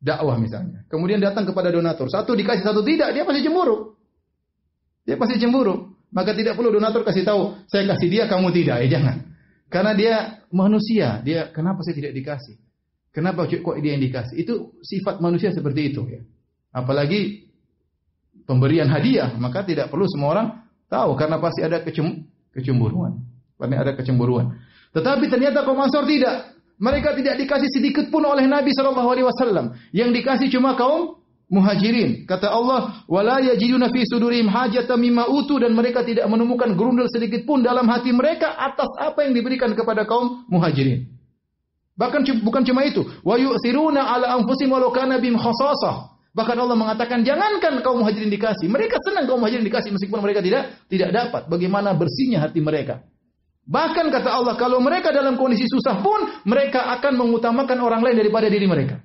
[SPEAKER 1] dakwah misalnya. Kemudian datang kepada donatur. Satu dikasih, satu tidak. Dia pasti cemburu. Dia pasti cemburu. Maka tidak perlu donatur kasih tahu, saya kasih dia, kamu tidak. Ya jangan. Karena dia manusia. Dia, kenapa saya tidak dikasih? Kenapa kok dia yang dikasih? Itu sifat manusia seperti itu. Ya. Apalagi pemberian hadiah. Maka tidak perlu semua orang tahu. Karena pasti ada kecemburuan. Pasti ada kecemburuan. Tetapi ternyata kaum Ansar tidak. Mereka tidak dikasih sedikit pun oleh Nabi SAW. Yang dikasih cuma kaum muhajirin. Kata Allah, wala yajiduna fi sudurihim hajatan mimma utu, dan mereka tidak menemukan grundel sedikit pun dalam hati mereka atas apa yang diberikan kepada kaum muhajirin. Bahkan bukan cuma itu, wa yu'thiruna ala anfusihim walau kana bihim khassasah. Bahkan Allah mengatakan jangankan kaum muhajirin dikasih, mereka senang kaum muhajirin dikasih meskipun mereka tidak dapat. Bagaimana bersihnya hati mereka. Bahkan kata Allah, kalau mereka dalam kondisi susah pun, mereka akan mengutamakan orang lain daripada diri mereka.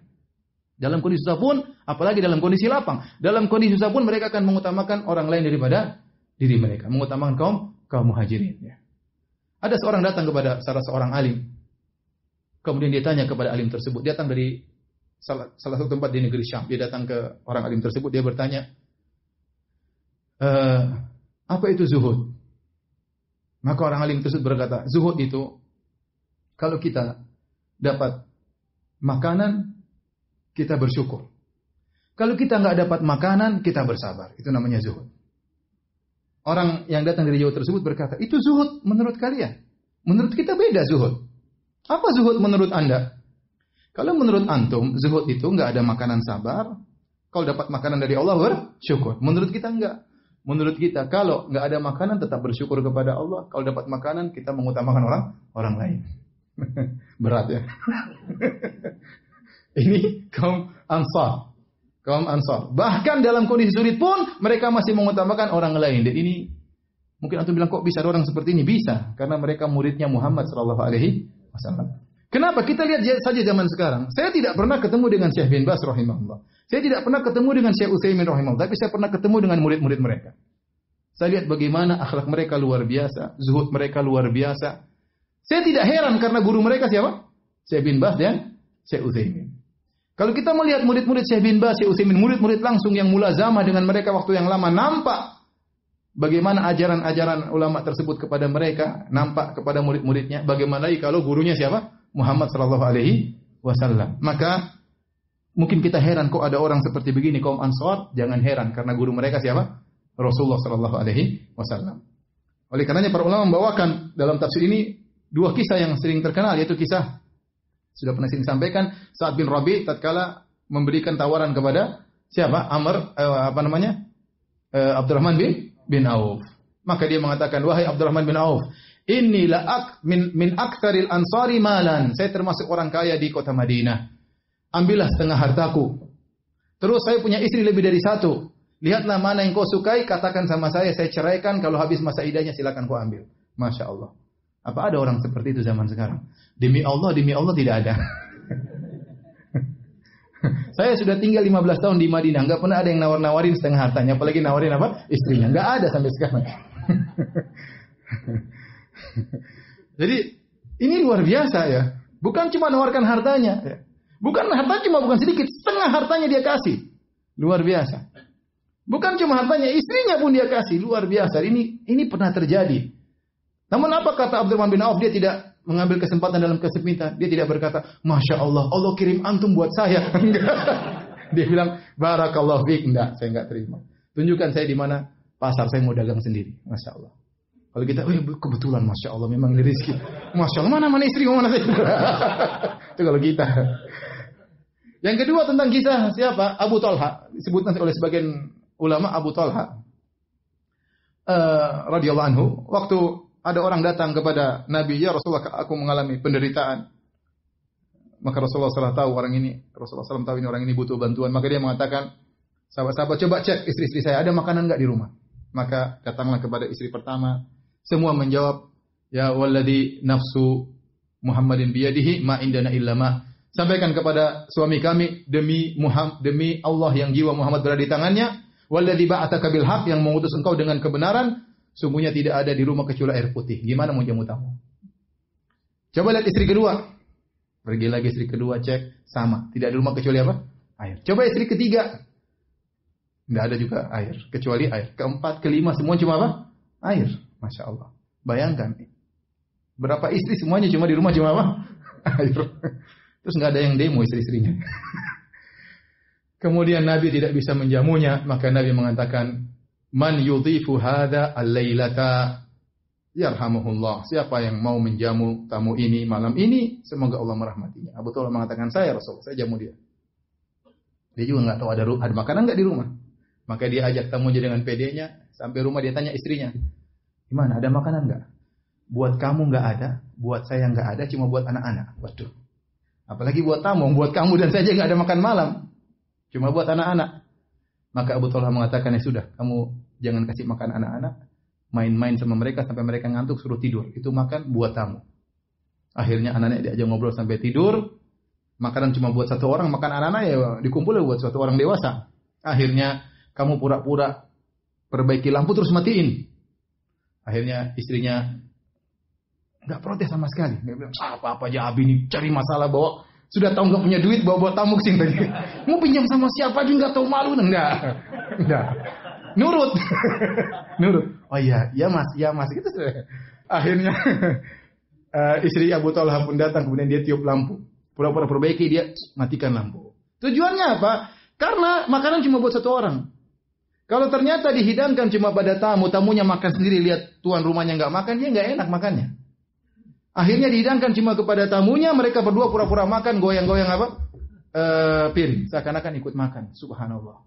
[SPEAKER 1] Dalam kondisi susah pun, apalagi dalam kondisi lapang. Dalam kondisi susah pun, mereka akan mengutamakan orang lain daripada diri mereka. Mengutamakan kaum kaum Muhajirin. Ya. Ada seorang datang kepada salah seorang alim. Kemudian dia tanya kepada alim tersebut. Dia datang dari salah satu tempat di negeri Syam. Dia datang ke orang alim tersebut. Dia bertanya, apa itu zuhud? Maka orang alim tersebut berkata, zuhud itu kalau kita dapat makanan, kita bersyukur. Kalau kita nggak dapat makanan, kita bersabar. Itu namanya zuhud. Orang yang datang dari jauh tersebut berkata, itu zuhud menurut kalian. Menurut kita beda zuhud. Apa zuhud menurut Anda? Kalau menurut antum, zuhud itu nggak ada makanan sabar. Kalau dapat makanan dari Allah, bersyukur. Menurut kita enggak. Menurut kita, kalau nggak ada makanan, tetap bersyukur kepada Allah. Kalau dapat makanan, kita mengutamakan orang lain. Berat ya. Ini kaum Ansar. Kaum Ansar. Bahkan dalam kondisi sulit pun mereka masih mengutamakan orang lain. Dan ini mungkin antum bilang kok bisa ada orang seperti ini? Bisa, karena mereka muridnya Muhammad sallallahu alaihi wasallam. Kenapa? Kita lihat saja zaman sekarang. Saya tidak pernah ketemu dengan Syekh bin Baz rahimahullah. Saya tidak pernah ketemu dengan Syekh Utsaimin rahimahullah, tapi saya pernah ketemu dengan murid-murid mereka. Saya lihat bagaimana akhlak mereka luar biasa, zuhud mereka luar biasa. Saya tidak heran karena guru mereka siapa? Syekh bin Baz dan Syekh Utsaimin. Kalau kita melihat murid-murid Syekh bin Baz, Syekh Utsaimin, murid-murid langsung yang mulazamah dengan mereka waktu yang lama, nampak bagaimana ajaran-ajaran ulama tersebut kepada mereka, nampak kepada murid-muridnya. Bagaimana lagi kalau gurunya siapa? Muhammad sallallahu alaihi wasallam. Maka mungkin kita heran kok ada orang seperti begini kaum Ansar. Jangan heran karena guru mereka siapa? Rasulullah sallallahu alaihi wasallam. Oleh karenanya para ulama membawakan dalam tafsir ini dua kisah yang sering terkenal, yaitu kisah sudah pernah sering sampaikan, Sa'ad bin Rabi tatkala memberikan tawaran kepada siapa? Abdurrahman bin Auf. Maka dia mengatakan, wahai Abdurrahman bin Auf, inni min aktsaril ansari malan. Saya termasuk orang kaya di kota Madinah. Ambillah setengah hartaku. Terus saya punya istri lebih dari satu. Lihatlah mana yang kau sukai, katakan sama saya ceraikan. Kalau habis masa idahnya silakan kau ambil. Masya Allah. Apa ada orang seperti itu zaman sekarang? Demi Allah tidak ada. Saya sudah tinggal 15 tahun di Madinah, enggak pernah ada yang nawar-nawarin setengah hartanya, apalagi nawarin apa? Istrinya. Enggak ada sampai sekarang. Jadi ini luar biasa ya. Bukan cuma nawarkan hartanya, ya. Bukan sedikit, setengah hartanya dia kasih. Luar biasa. Bukan cuma hartanya, istrinya pun dia kasih. Luar biasa. Ini pernah terjadi. Namun apa kata Abdurrahman bin Auf? Dia tidak mengambil kesempatan dalam kesempitan. Dia tidak berkata, Masya Allah, Allah kirim antum buat saya. Enggak. Dia bilang, Barakallahu fiik. Enggak, saya enggak terima. Tunjukkan saya di mana pasar saya mau dagang sendiri. Masya Allah. Kalau kita, kebetulan Masya Allah, memang ini rezeki. Masya Allah, mana istri, mana saya. Itu kalau kita. Yang kedua tentang kisah siapa? Abu Talha. Disebutkan oleh sebagian ulama Abu Talha. Radhiyallahu anhu. Waktu ada orang datang kepada Nabi, ya Rasulullah, aku mengalami penderitaan. Maka Rasulullah SAW tahu orang ini. Rasulullah SAW tahu ini orang ini butuh bantuan. Maka dia mengatakan, sahabat-sahabat, coba cek istri-istri saya, ada makanan enggak di rumah? Maka datanglah kepada istri pertama. Semua menjawab, ya walladhi nafsu Muhammadin biyadihi ma indana illa ma. Sampaikan kepada suami kami, demi Allah yang jiwa Muhammad berada di tangannya, walladhi ba'ataka bil haq, yang mengutus engkau dengan kebenaran, sungguhnya tidak ada di rumah kecuali air putih. Gimana mau jamu tamu? Coba lihat istri kedua. Pergi lagi istri kedua, cek, sama. Tidak di rumah kecuali apa? Air. Coba istri ketiga. Tidak ada juga air, kecuali air. Keempat, kelima, semua cuma apa? Air. Masya Allah. Bayangkan. Berapa istri semuanya cuma di rumah cuma apa? Air. Terus nggak ada yang demo istri-istrinya. Kemudian Nabi tidak bisa menjamunya. Maka Nabi mengatakan, Man yudhifu hadha al-lailata yarhamuhullah. Siapa yang mau menjamu tamu ini malam ini, semoga Allah merahmatinya. Abu Talha mengatakan, saya Rasul, saya jamu dia. Dia juga enggak tahu ada makanan enggak di rumah. Maka dia ajak tamunya dengan PD-nya, sampai rumah dia tanya istrinya, "Gimana, ada makanan enggak?" Buat kamu enggak ada, buat saya enggak ada, cuma buat anak-anak. Waduh. Apalagi buat tamu, buat kamu dan saya enggak ada makan malam. Cuma buat anak-anak. Maka Abu Talha mengatakan, ya sudah, kamu jangan kasih makan anak-anak, main-main sama mereka sampai mereka ngantuk, suruh tidur. Itu makan buat tamu. Akhirnya anak-anak diajak ngobrol sampai tidur. Makanan cuma buat satu orang, makan anak-anak ya dikumpul buat satu orang dewasa. Akhirnya kamu pura-pura perbaiki lampu terus matiin. Akhirnya istrinya nggak protes sama sekali. Dia bilang, apa aja Abi ini cari masalah, bawa sudah tahu nggak punya duit, bawa tamuk sing tadi. Mau pinjam sama siapa juga nggak tahu malu, enggak. Nurut. Nurut. Oh iya mas gitu. Akhirnya istri Abu Talha pun datang, kemudian dia tiup lampu. Pura-pura perbaiki, dia matikan lampu. Tujuannya apa? Karena makanan cuma buat satu orang. Kalau ternyata dihidangkan cuma pada tamu, tamunya makan sendiri, lihat tuan rumahnya nggak makan, dia nggak enak makannya. Akhirnya dihidangkan cuma kepada tamunya, mereka berdua pura-pura makan, goyang-goyang apa? Piring, seakan-akan ikut makan. Subhanallah.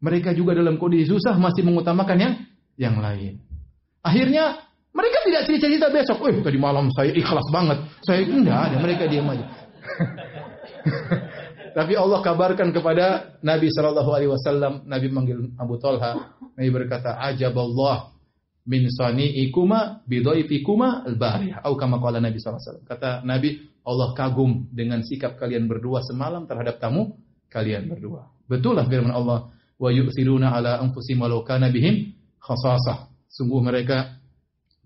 [SPEAKER 1] Mereka juga dalam kondisi susah masih mengutamakan yang lain. Akhirnya mereka tidak cerita-cerita besok. Tadi malam saya ikhlas banget. Saya enggak ada, mereka diam aja. Tapi Allah kabarkan kepada Nabi sallallahu alaihi wasallam, Nabi manggil Abu Talha, Nabi berkata, "Ajaballah min sani'ikuma bidhaifikuma al-bariyah." Atau kama qala Nabi sallallahu alaihi wasallam. Kata Nabi, Allah kagum dengan sikap kalian berdua semalam terhadap tamu kalian berdua. Betullah firman Allah, "Wa yu'thiruna ala anfusihim walau kana bihim khasasah." Sungguh mereka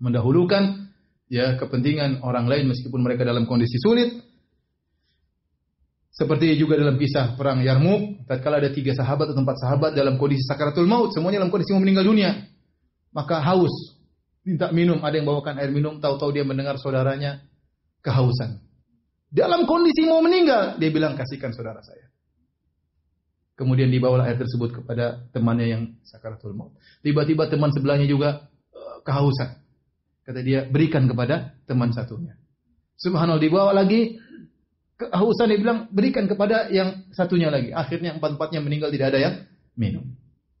[SPEAKER 1] mendahulukan kepentingan orang lain meskipun mereka dalam kondisi sulit. Seperti juga dalam kisah perang Yarmuk, tatkala ada 3 sahabat atau 4 sahabat dalam kondisi sakaratul maut, semuanya dalam kondisi mau meninggal dunia. Maka haus, minta minum, ada yang bawakan air minum, tahu-tahu dia mendengar saudaranya kehausan. Dalam kondisi mau meninggal, dia bilang, "Kasihkan saudara saya." Kemudian dibawa air tersebut kepada temannya yang sakaratul maut. Tiba-tiba teman sebelahnya juga kehausan. Kata dia, "Berikan kepada teman satunya." Subhanallah, dibawa lagi kehausan, dia bilang, "Berikan kepada yang satunya lagi." Akhirnya 4-4-nya meninggal, tidak ada yang minum.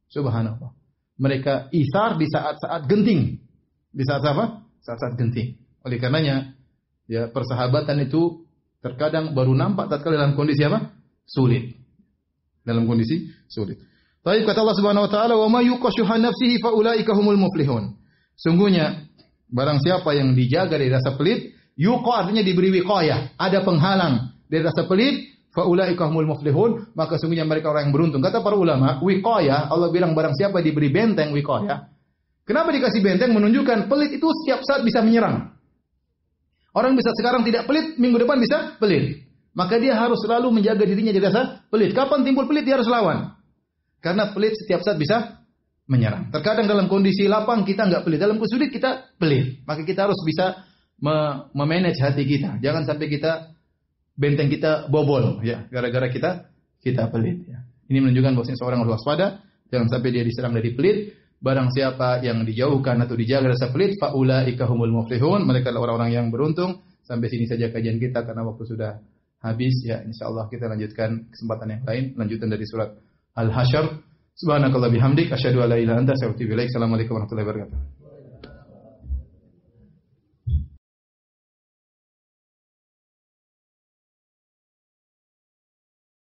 [SPEAKER 1] Subhanallah. Mereka isar di saat-saat genting. Di saat apa? Saat-saat genting. Oleh karenanya, persahabatan itu terkadang baru nampak tatkala dalam kondisi apa? Sulit. Dalam kondisi sulit. Baik, kata Allah Subhanahu wa taala, "Wa may yuqashuha nafsihi fa ulaika humul muflihun." Sungguhnya barang siapa yang dijaga dari rasa pelit, yuqa artinya diberi wiqayah, ada penghalang dari rasa pelit, fa ulaika humul muflihun, maka sungguhnya mereka orang yang beruntung. Kata para ulama, wiqayah, Allah bilang barang siapa diberi benteng wiqayah. Kenapa dikasih benteng? Menunjukkan pelit itu setiap saat bisa menyerang. Orang bisa sekarang tidak pelit, minggu depan bisa pelit. Maka dia harus selalu menjaga dirinya dari rasa pelit. Kapan timbul pelit, dia harus lawan. Karena pelit setiap saat bisa menyerang. Terkadang dalam kondisi lapang kita nggak pelit, dalam kondisi sulit kita pelit. Maka kita harus bisa memanage hati kita. Jangan sampai benteng kita bobol, gara-gara kita pelit. Ini menunjukkan bahwa seorang harus waspada, jangan sampai dia diserang dari pelit. Barang siapa yang dijauhkan atau dijaga rasa pelit, fa ulaika humul muflihun, mereka adalah orang-orang yang beruntung. Sampai sini saja kajian kita karena waktu sudah habis. Insyaallah kita lanjutkan kesempatan yang lain, lanjutan dari surat Al-Hasyr. Subhanakallah bihamdik, asyhadu an la ilaha illa anta, astaghfiruka wa atubu ilaik. Assalamualaikum warahmatullahi wabarakatuh.